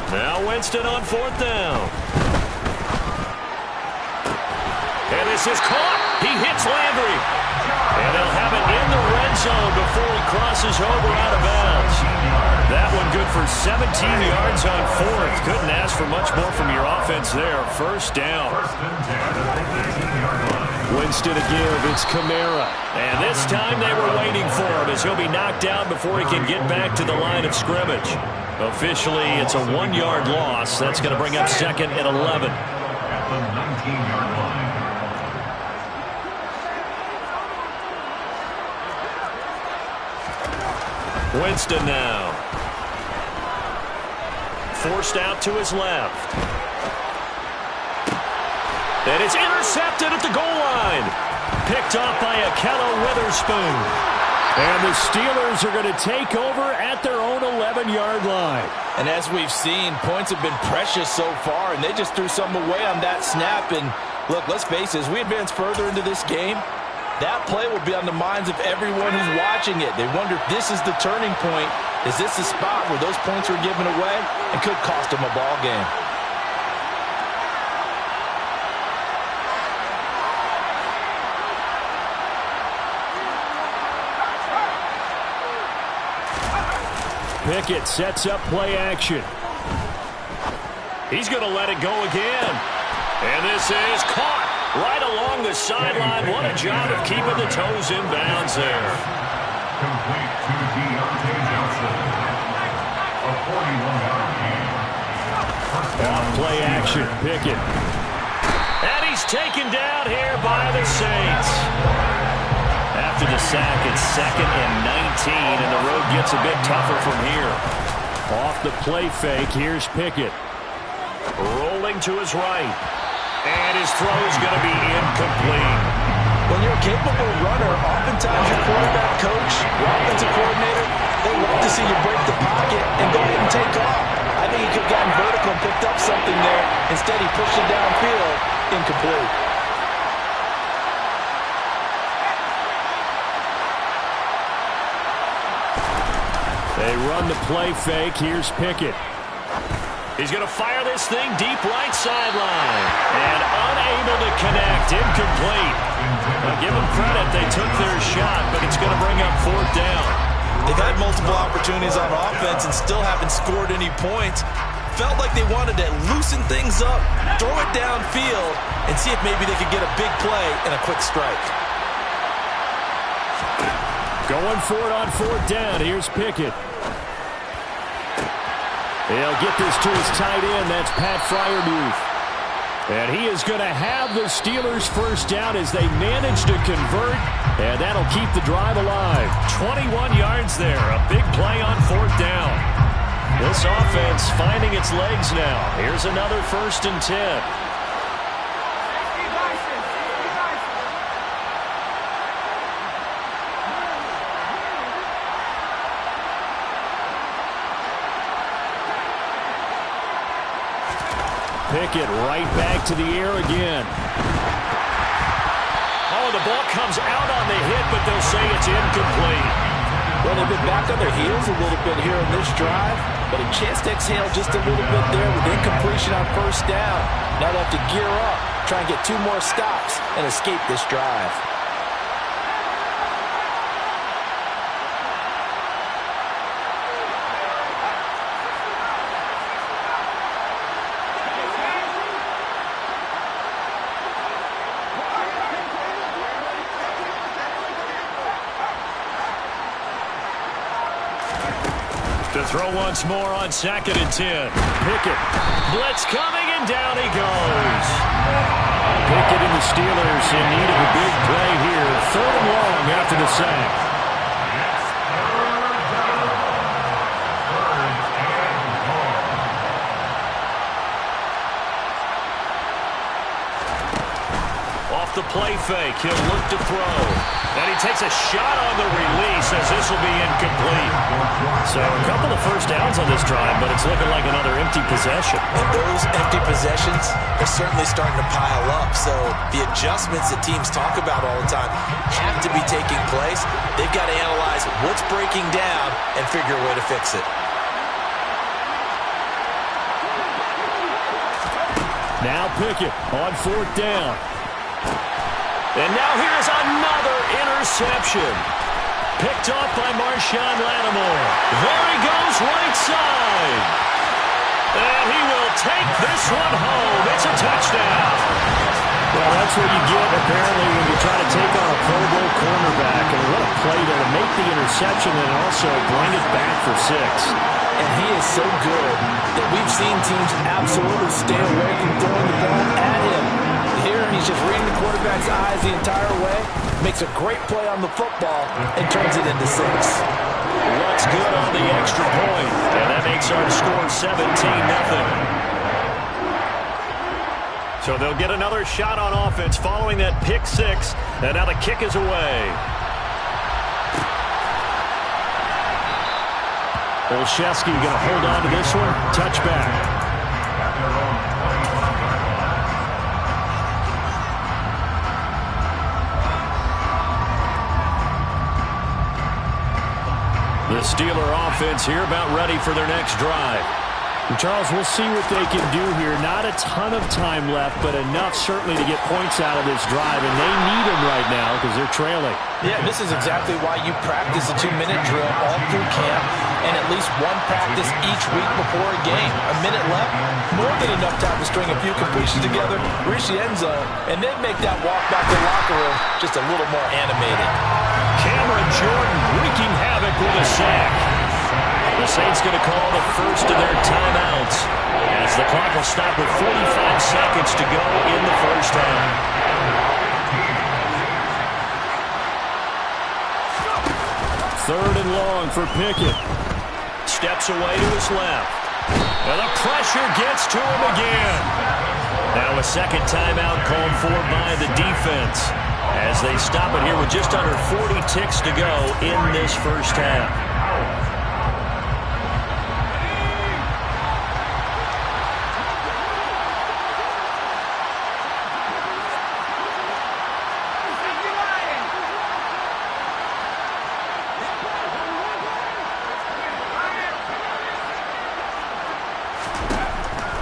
Now Winston on 4th down. And this is caught. He hits Landry. And they'll have it in the red zone before he crosses over out of bounds. That one good for 17 yards on 4th. Couldn't ask for much more from your offense there. 1st down. Winston to give. It's Kamara. And this time they were waiting for him as he'll be knocked down before he can get back to the line of scrimmage. Officially, it's a 1-yard loss. That's going to bring up 2nd and 11. At the 19-yard line. Winston now. Forced out to his left. And it's intercepted at the goal line. Picked off by Akello Witherspoon. And the Steelers are going to take over at their own 11-yard line. And as we've seen, points have been precious so far, and they just threw some away on that snap. And look, let's face it, as we advance further into this game, that play will be on the minds of everyone who's watching it. They wonder if this is the turning point. Is this the spot where those points were given away and could cost them a ball game? Pickett sets up play action. He's going to let it go again. And this is caught right along the sideline. What a job of keeping the toes in bounds there. Complete to Deontay Johnson. A 41-yard gain. Off play action. Pickett. And he's taken down here by the Saints. After the sack, it's 2nd and 19, and the road gets a bit tougher from here. Off the play fake, here's Pickett. Rolling to his right. And his throw is going to be incomplete. When you're a capable runner, oftentimes your quarterback coach, your offensive coordinator, they love to see you break the pocket and go ahead and take off. I think he could have gotten vertical and picked up something there. Instead, he pushed it downfield, incomplete. They run the play fake. Here's Pickett. He's going to fire this thing deep right sideline. And unable to connect. Incomplete. Now give them credit. They took their shot, but it's going to bring up 4th down. They've had multiple opportunities on offense and still haven't scored any points. Felt like they wanted to loosen things up, throw it downfield, and see if maybe they could get a big play and a quick strike. Going for it on 4th down. Here's Pickett. He'll get this to his tight end. That's Pat Freiermuth. And he is going to have the Steelers' 1st down as they manage to convert. And that'll keep the drive alive. 21 yards there. A big play on 4th down. This offense finding its legs now. Here's another 1st and 10. Pickett right back to the air again. Oh, the ball comes out on the hit, but they'll say it's incomplete. Well, they've been back on their heels a little bit here on this drive, but a chance to exhale just a little bit there with incompletion on 1st down. Now they have to gear up, try and get 2 more stops, and escape this drive. To throw once more on 2nd and 10. Pickett. Blitz coming, and down he goes. Pickett and the Steelers in need of a big play here. 3rd and long after the sack. play fake. He'll look to throw. And he takes a shot on the release as this will be incomplete. So a couple of first downs on this drive, but it's looking like another empty possession. And those empty possessions are certainly starting to pile up. So the adjustments that teams talk about all the time have to be taking place. They've got to analyze what's breaking down and figure a way to fix it. Now Pickett on 4th down. And now here's another interception. Picked off by Marshawn Lattimore. There he goes, right side. And he will take this one home. It's a touchdown. Well, that's what you get, apparently, when you try to take on a Pro Bowl cornerback. And what a play to make the interception and also bring it back for 6. And he is so good that we've seen teams absolutely stay away from throwing the ball at him. Here, he's just reading the quarterback's eyes the entire way, makes a great play on the football, and turns it into 6. What's good on the extra point? And that makes our score 17-0. So they'll get another shot on offense following that pick 6, and now the kick is away. Olszewski going to hold on to this one. Touchback. The Steeler offense here about ready for their next drive. And Charles, we'll see what they can do here. Not a ton of time left, but enough certainly to get points out of this drive, and they need them right now because they're trailing. Yeah, this is exactly why you practice a 2-minute drill all through camp and at least one practice each week before a game. A minute left, more than enough time to string a few completions together, reach the end zone, and then make that walk back to the locker room just a little more animated. Cameron Jordan wreaking havoc with a sack. The Saints going to call the first of their timeouts as the clock will stop with 45 seconds to go in the first half. Third and long for Pickett. Steps away to his left. And the pressure gets to him again. Now a second timeout called for by the defense as they stop it here with just under 40 ticks to go in this first half.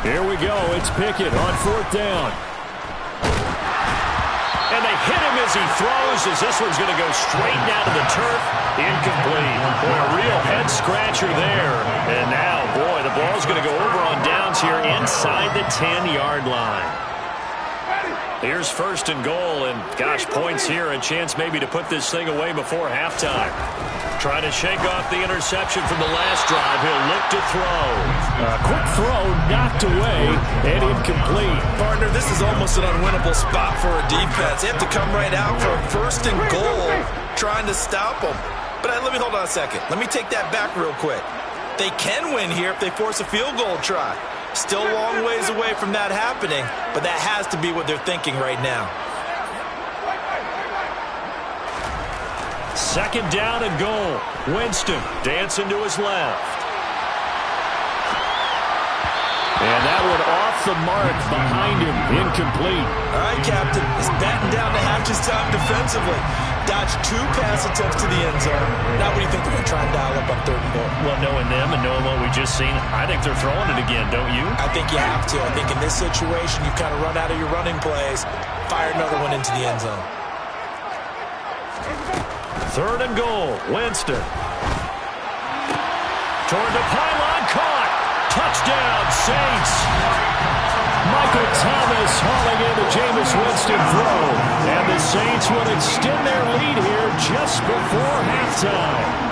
Here we go. It's Pickett on 4th down. And they hit him as he throws, as this one's going to go straight down to the turf. Incomplete. Boy, a real head-scratcher there. And now, boy, the ball's going to go over on downs here inside the 10-yard line. Here's 1st and goal, and gosh, points here, a chance maybe to put this thing away before halftime. Trying to shake off the interception from the last drive. He'll look to throw. A quick throw, knocked away, and incomplete. Partner, this is almost an unwinnable spot for a defense. They have to come right out for a 1st and goal, trying to stop them. But let me hold on a second. Let me take that back real quick. They can win here if they force a field goal try. Still a long ways away from that happening, but that has to be what they're thinking right now. Second down and goal. Winston dancing to his left. And that one off the mark behind him. Incomplete. All right, Captain. He's batting down to half his time defensively. Dodged 2 pass attempts to the end zone. Now what do you think they're going to try and dial up on 3rd and goal? Well, knowing them and knowing what we just seen, I think they're throwing it again, don't you? I think you have to. I think in this situation, you kind of run out of your running plays, fire another one into the end zone. 3rd and goal. Winston. Toward the pylon, caught. Touchdown, Saints. Michael Thomas hauling in the Jameis Winston throw. And the Saints will extend their lead here just before halftime.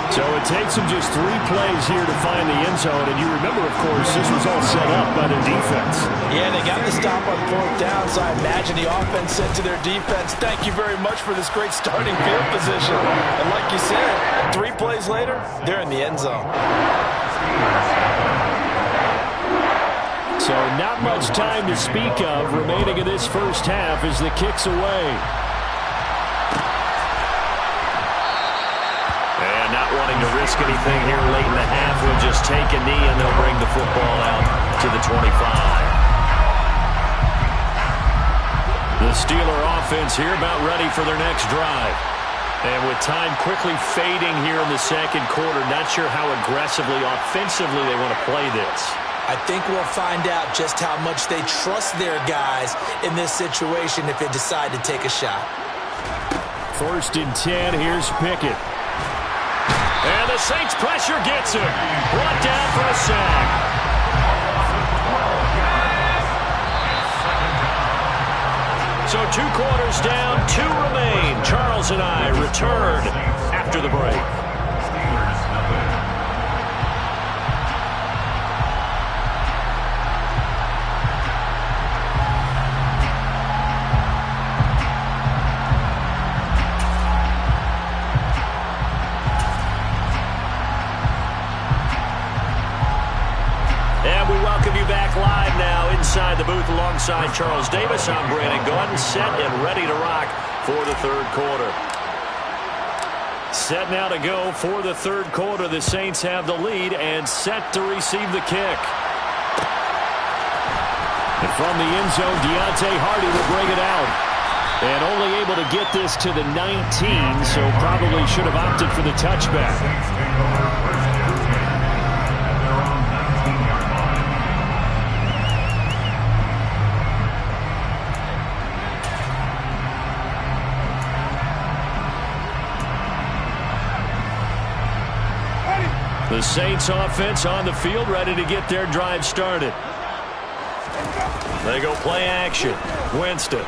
So it takes them just 3 plays here to find the end zone. And you remember, of course, this was all set up by their defense. Yeah, they got the stop on 4th down, so I imagine the offense said to their defense, thank you very much for this great starting field position. And like you said, 3 plays later, they're in the end zone. So not much time to speak of remaining in this first half as the kick's away. And not wanting to risk anything here late in the half, will just take a knee and they'll bring the football out to the 25. The Steeler offense here about ready for their next drive. And with time quickly fading here in the second quarter, not sure how aggressively, offensively they want to play this. I think we'll find out just how much they trust their guys in this situation if they decide to take a shot. 1st and 10, here's Pickett. And the Saints pressure gets him. Brought down for a sack. So 2 quarters down, 2 remain. Charles and I return after the break. And we welcome you back live now inside the booth alongside Charles Davis. I'm Brandon Gordon, set and ready to rock for the 3rd quarter. Set now to go for the 3rd quarter. The Saints have the lead and set to receive the kick. And from the end zone, Deontay Hardy will bring it out. And only able to get this to the 19, so probably should have opted for the touchback. The Saints offense on the field, ready to get their drive started. They go play action. Winston.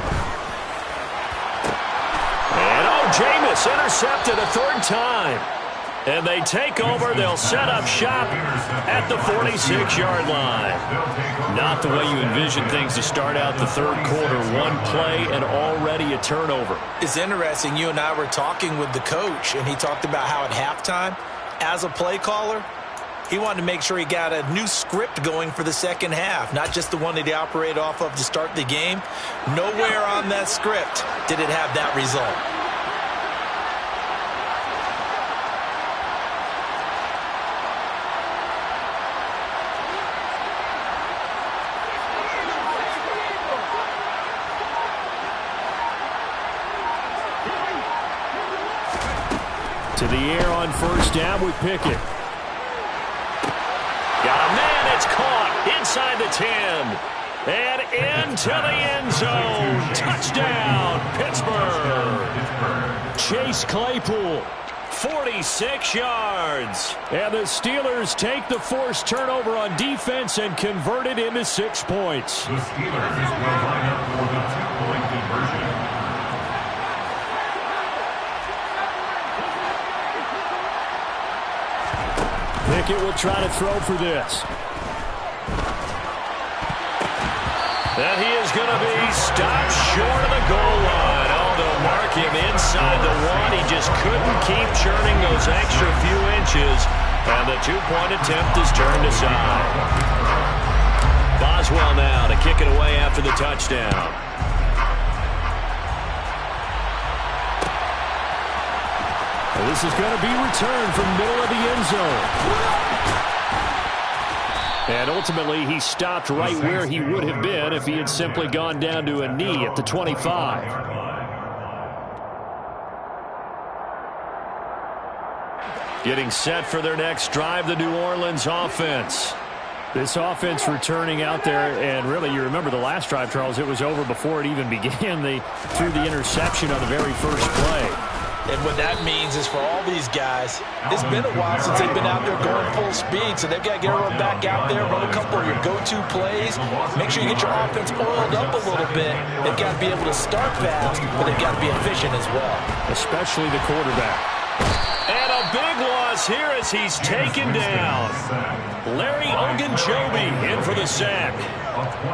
And Jameis intercepted a 3rd time. And they take over. They'll set up shop at the 46-yard line. Not the way you envision things to start out the 3rd quarter. 1 play and already a turnover. It's interesting. You and I were talking with the coach, and he talked about how at halftime, as a play caller, he wanted to make sure he got a new script going for the second half, not just the one that he operated off of to start the game. Nowhere on that script did it have that result. To the air on 1st down with Pickett. Got a man, it's caught inside the 10. And into the end zone. Touchdown, Pittsburgh. Chase Claypool. 46 yards. And the Steelers take the forced turnover on defense and convert it into 6 points. The Steelers will line up for the 2-point conversion. Pickett will try to throw for this. And he is going to be stopped short of the goal line. Oh, they'll mark him inside the 1. He just couldn't keep churning those extra few inches. And the 2-point attempt is turned aside. Boswell now to kick it away after the touchdown. Well, this is going to be returned from middle of the end zone. And ultimately, he stopped right where he would have been if he had simply gone down to a knee at the 25. Getting set for their next drive, the New Orleans offense. This offense returning out there, and really, you remember the last drive, Charles, it was over before it even began. They threw the interception on the very first play. And what that means is for all these guys, it's been a while since they've been out there going full speed, so they've got to get everyone back out there, run a couple of your go-to plays, make sure you get your offense oiled up a little bit. They've got to be able to start fast, but they've got to be efficient as well. Especially the quarterback. And a big loss here as he's taken down. Larry Ogunjobi in for the sack.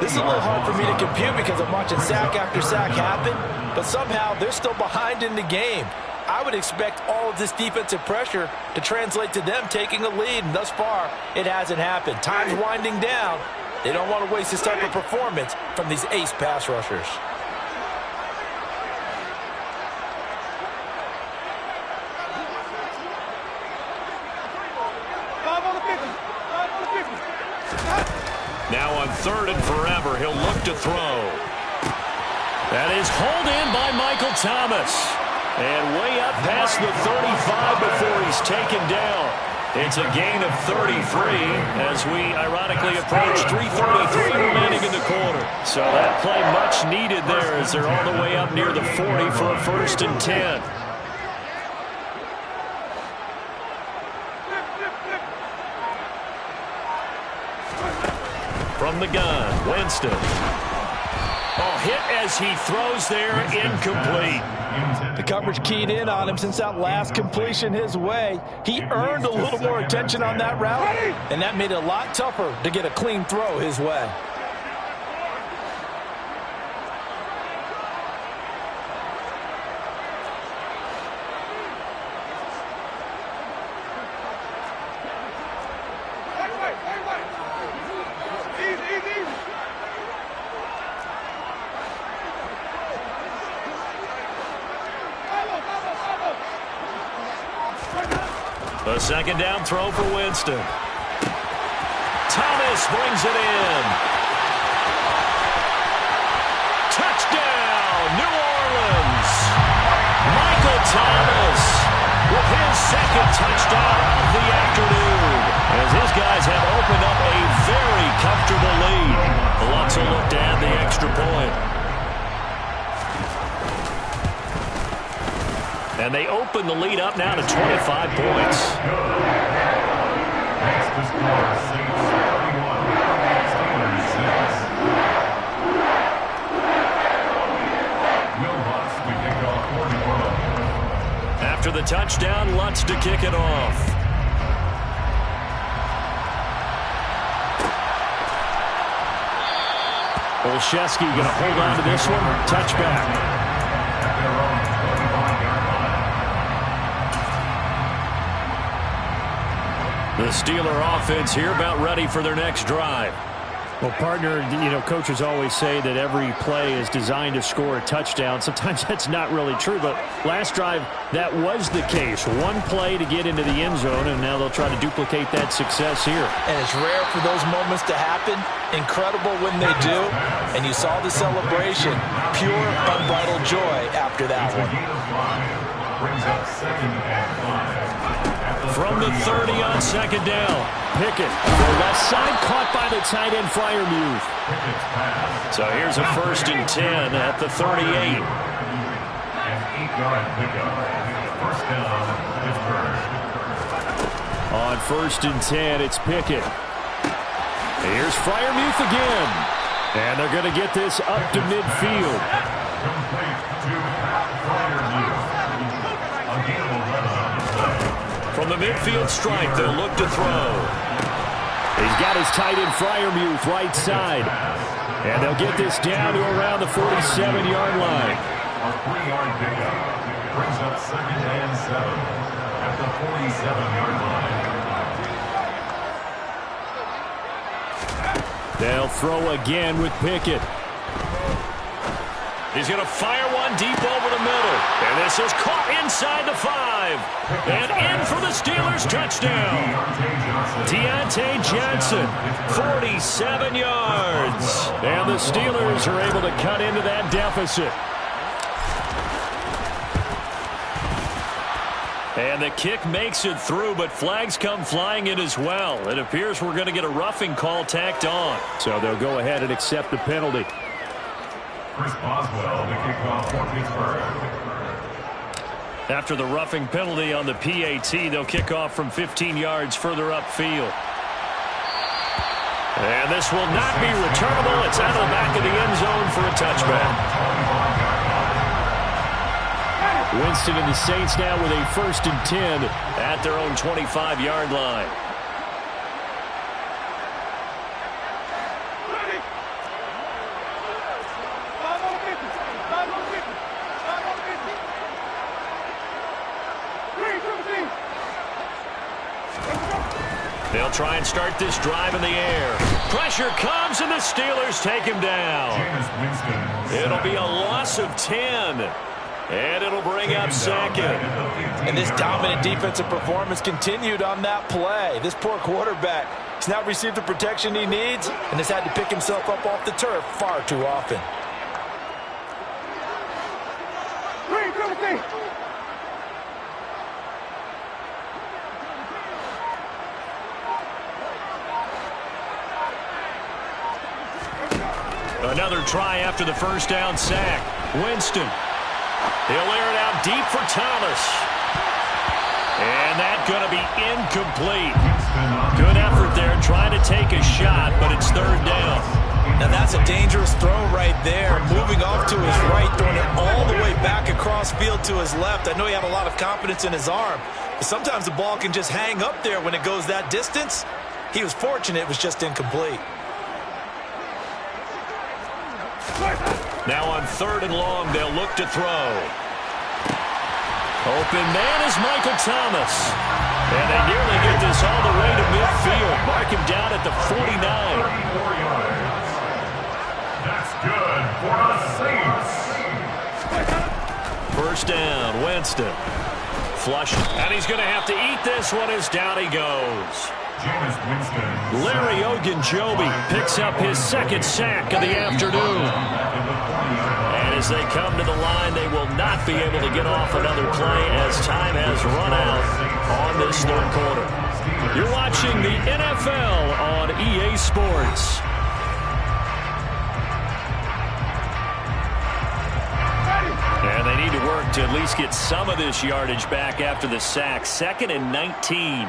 This is a little hard for me to compute because I'm watching sack after sack happen, but somehow they're still behind in the game. I would expect all of this defensive pressure to translate to them taking a lead, and thus far, it hasn't happened. Time's winding down, They don't want to waste this type of performance from these ace pass rushers. Now on 3rd and forever, he'll look to throw. That is hauled in by Michael Thomas. And way up past the 35 before he's taken down. It's a gain of 33 as we ironically approach 3:33 remaining in the quarter. So that play much needed there as they're all the way up near the 40 for a 1st and 10. From the gun, Winston. Oh, hit as he throws there, incomplete. The coverage keyed in on him since that last completion his way. He earned a little more attention on that route, and that made it a lot tougher to get a clean throw his way. A 2nd down throw for Winston. Thomas brings it in. Touchdown, New Orleans. Michael Thomas with his 2nd touchdown of the afternoon. As his guys have opened up a very comfortable lead. Lutz will look to add the extra point. And they open the lead up now to 25 points. Next to score, Saints 31, Steelers 6. Will Lutz to kick off for New Orleans. After the touchdown, Lutz to kick it off. Olszewski going to hold on to this one. Touchback. The Steeler offense here about ready for their next drive. Well, partner, coaches always say that every play is designed to score a touchdown. Sometimes that's not really true, but last drive, that was the case. One play to get into the end zone, and now they'll try to duplicate that success here. And it's rare for those moments to happen. Incredible when they do. And you saw the celebration. Pure, unbridled joy after that one. Brings up 2nd and 5. From the 30 on 2nd down. Pickett, the left side, caught by the tight end Freiermuth. So here's a 1st and 10 at the 38. An 8-yard pickup. 1st down, Pittsburgh. On 1st and 10, it's Pickett. Here's Freiermuth again. And they're going to get this up to midfield. Complete to Freiermuth. A gain of 11 on the play. From the midfield stripe, they'll look to throw. He's got his tight end Freiermuth right side. And they'll get this down to around the 47-yard line. A 3-yard pickup brings up 2nd and 7 at the 47-yard line. They'll throw again with Pickett. He's going to fire one deep over the middle. And this is caught inside the 5. And in for the Steelers touchdown. Deontay Johnson, 47 yards. And the Steelers are able to cut into that deficit. And the kick makes it through, but flags come flying in as well. It appears we're going to get a roughing call tacked on. So they'll go ahead and accept the penalty. Chris Boswell to kick off for Pittsburgh. After the roughing penalty on the PAT, they'll kick off from 15 yards further upfield. And this will not be returnable. It's out of the back of the end zone for a touchback. Winston and the Saints now with a 1st and 10 at their own 25-yard line. They'll They'll try and start this drive in the air. Pressure comes, and the Steelers take him down. It'll be a loss of 10. And it'll bring up second. And this dominant defensive performance continued on that play. This poor quarterback has not received the protection he needs and has had to pick himself up off the turf far too often. Another try after the first down sack. Winston. He'll air it out deep for Thomas. And that's going to be incomplete. Good effort there trying to take a shot, but it's third down. Now that's a dangerous throw right there. Moving off to his right, throwing it all the way back across field to his left. I know he had a lot of confidence in his arm, but sometimes the ball can just hang up there when it goes that distance. He was fortunate it was just incomplete. Now on third and long, they'll look to throw. Open man is Michael Thomas. And they nearly get this all the way to midfield. Mark him down at the 49. That's good for the Saints. First down, Winston. Flush. And he's going to have to eat this one as down he goes. Larry Ogunjobi picks up his second sack of the afternoon. And as they come to the line, they will not be able to get off another play as time has run out on this third quarter. You're watching the NFL on EA Sports. And they need to work to at least get some of this yardage back after the sack. 2nd and 19.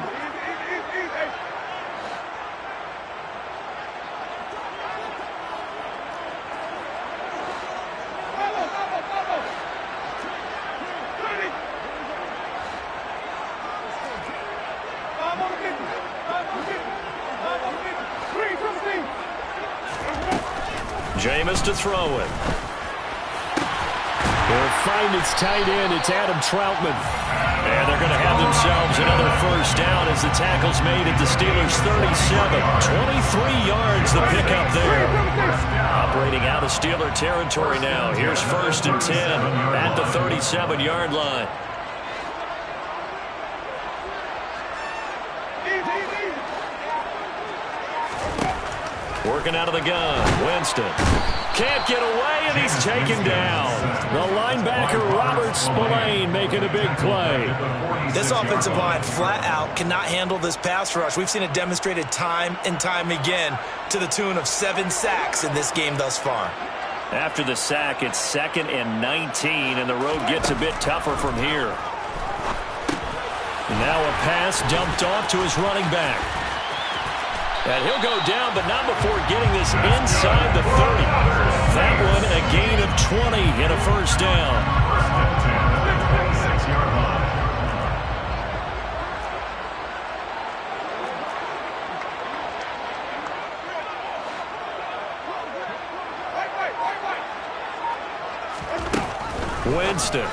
Jameis to throw it. They'll find its tight end. It's Adam Troutman. And they're going to have themselves another first down as the tackle's made at the Steelers' 37. 23 yards the pickup there. Operating out of Steeler territory now. Here's 1st and 10 at the 37-yard line. Working out of the gun. Winston can't get away, and he's taken down. The linebacker, Robert Spillane, making a big play. This offensive line flat out cannot handle this pass rush. We've seen it demonstrated time and time again to the tune of 7 sacks in this game thus far. After the sack, it's 2nd and 19, and the road gets a bit tougher from here. Now a pass dumped off to his running back. And he'll go down, but not before getting this inside the 30. That one a gain of 20 and a first down. Winston.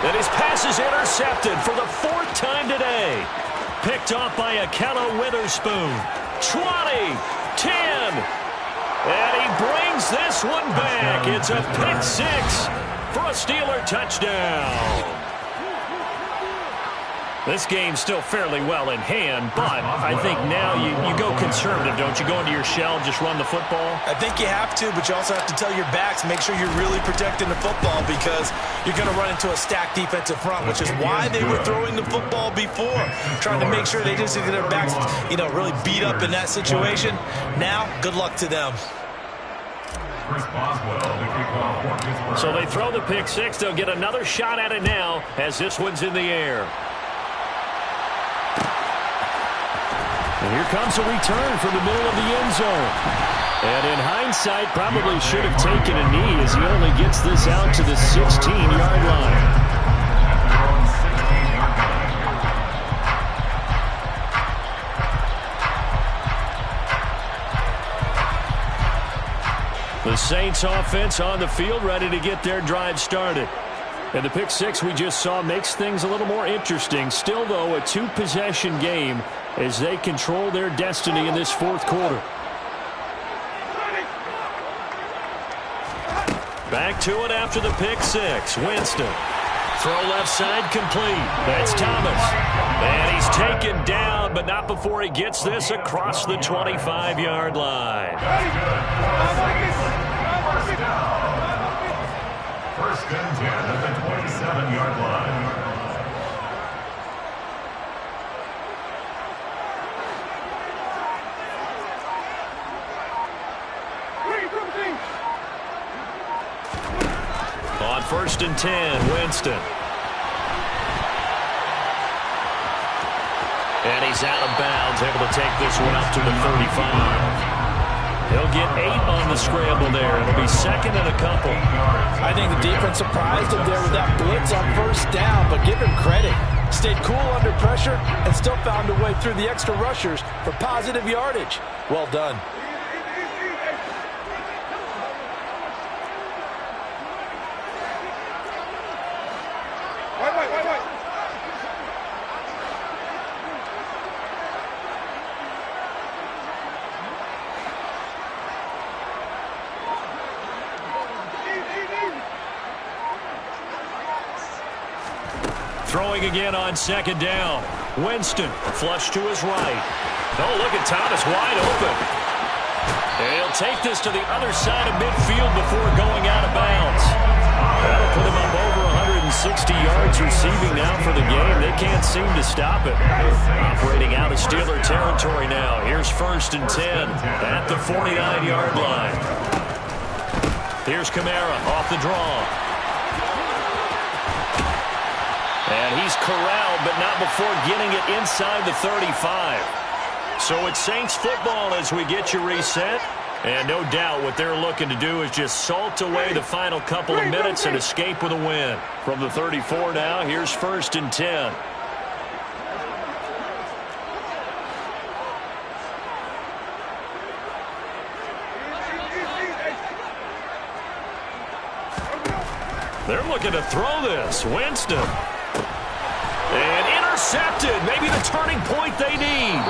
And his pass is intercepted for the 4th time today. Picked off by Akello Witherspoon. 20, 10. And he brings this one back. It's a pick 6 for a Steeler touchdown. This game's still fairly well in hand, but I think now you go conservative, don't you? Go into your shell, just run the football? I think you have to, but you also have to tell your backs, make sure you're really protecting the football because you're going to run into a stacked defensive front, which is why they were throwing the football before, trying to make sure they just get their backs, really beat up in that situation. Now, good luck to them. So they throw the pick 6. They'll get another shot at it now as this one's in the air. And here comes a return from the middle of the end zone. And in hindsight, probably should have taken a knee as he only gets this out to the 16-yard line. The Saints offense on the field ready to get their drive started. And the pick 6 we just saw makes things a little more interesting. Still, though, a 2-possession game as they control their destiny in this fourth quarter. Back to it after the pick six. Winston. Throw left side complete. That's Thomas. And he's taken down, but not before he gets this across the 25-yard line. First and 10 at the 27-yard line. On first and 10, Winston. And he's out of bounds, able to take this one up to the 35. He'll get 8 on the scramble there. It'll be second and a couple. I think the defense surprised him there with that blitz on first down, but give him credit. Stayed cool under pressure and still found a way through the extra rushers for positive yardage. Well done. Throwing again on second down. Winston, flush to his right. Oh, look at Thomas, wide open. And he'll take this to the other side of midfield before going out of bounds. That'll put him up over 160 yards receiving now for the game. They can't seem to stop it. Operating out of Steeler territory now. Here's first and 10 at the 49-yard line. Here's Kamara off the draw. And he's corralled, but not before getting it inside the 35. So it's Saints football as we get you reset. And no doubt what they're looking to do is just salt away the final couple of minutes and escape with a win. From the 34 now, here's first and 10. They're looking to throw this. Winston. And intercepted. Maybe the turning point they need.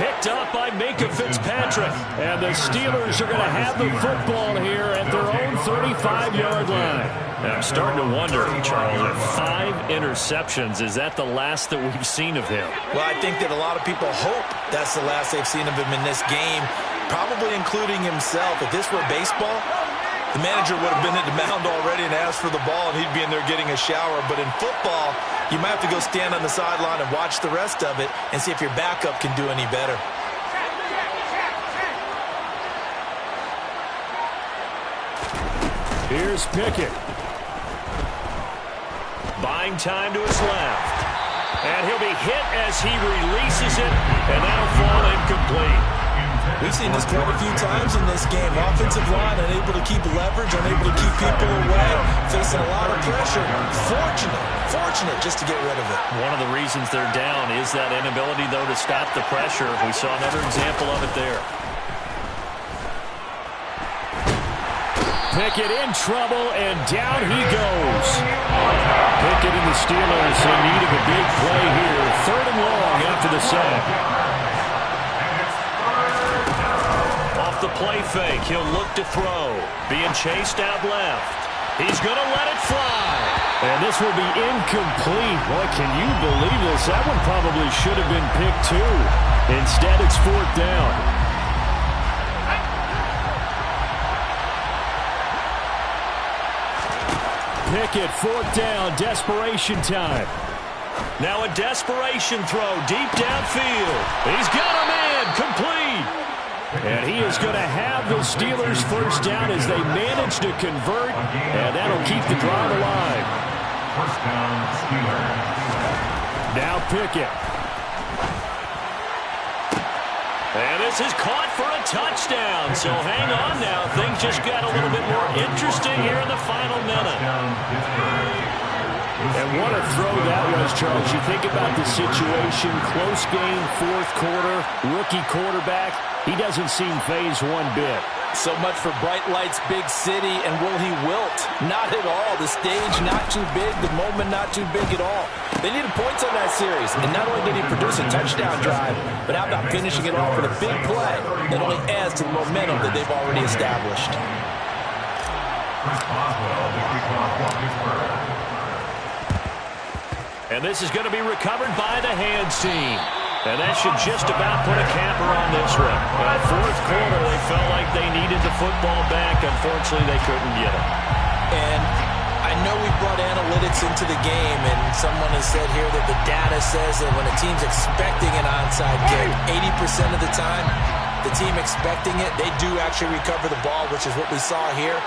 Picked up by Minka Fitzpatrick. And the Steelers are going to have the football here at their own 35-yard line. And I'm starting to wonder, Charles, if 5 interceptions, is that the last that we've seen of him? Well, I think that a lot of people hope that's the last they've seen of him in this game, probably including himself. If this were baseball, the manager would have been at the mound already and asked for the ball, and he'd be in there getting a shower. But in football, you might have to go stand on the sideline and watch the rest of it and see if your backup can do any better. Here's Pickett. Buying time to his left. And he'll be hit as he releases it, and that'll fall incomplete. We've seen this quite a few times in this game. Offensive line unable to keep leverage, unable to keep people away, facing a lot of pressure. Fortunate just to get rid of it. One of the reasons they're down is that inability, though, to stop the pressure. We saw another example of it there. Pickett in trouble, and down he goes. Pickett and the Steelers in need of a big play here. 3rd and long after the sack. The play fake. He'll look to throw. Being chased out left. He's going to let it fly. And this will be incomplete. Boy, can you believe this? That one probably should have been picked too. Instead, it's 4th down. Pickett, 4th down. Desperation time. Now a desperation throw deep downfield. He's got him in. Complete. And he is going to have the Steelers first down as they manage to convert, and that'll keep the drive alive. First down, Steelers. Now Pickett. And this is caught for a touchdown. So hang on now. Things just got a little bit more interesting here in the final minute. And what a throw that was, Charles. You think about the situation, close game, 4th quarter, rookie quarterback. He doesn't seem fazed one bit. So much for bright lights, big city, and will he wilt? Not at all. The stage not too big, the moment not too big at all. They needed points on that series, and not only did he produce a touchdown drive, but how about finishing it off with a big play that only adds to the momentum that they've already established. And this is going to be recovered by the Hands team. And that should just about put a capper on this one. Fourth quarter, they felt like they needed the football back. Unfortunately, they couldn't get it. And I know we brought analytics into the game, and someone has said here that the data says that when a team's expecting an onside kick, 80% of the time, the team expecting it, they do actually recover the ball, which is what we saw here.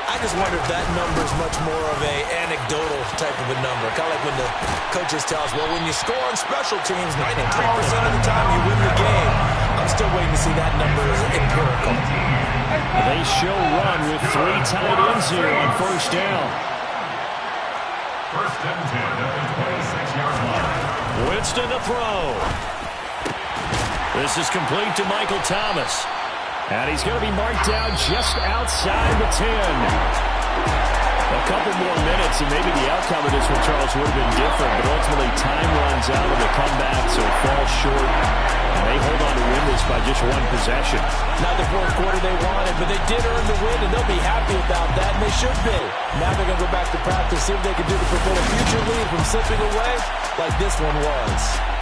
I just wonder if that number is much more of a anecdotal type of a number. Kind of like when the coaches tell us, well, when you score on special teams, 93% of the time you win the game. I'm still waiting to see that number as empirical. They show run with 3 tight ends here on first down. First and 10 at the 26-yard line. Winston to throw. This is complete to Michael Thomas. And he's going to be marked down just outside the 10. A couple more minutes, and maybe the outcome of this one, Charles, would have been different. But ultimately, time runs out of the comeback, so it falls short. And they hold on to win this by just 1 possession. Not the fourth quarter they wanted, but they did earn the win, and they'll be happy about that, and they should be. Now they're going to go back to practice, see what they can do to prevent a future lead from slipping away like this one was.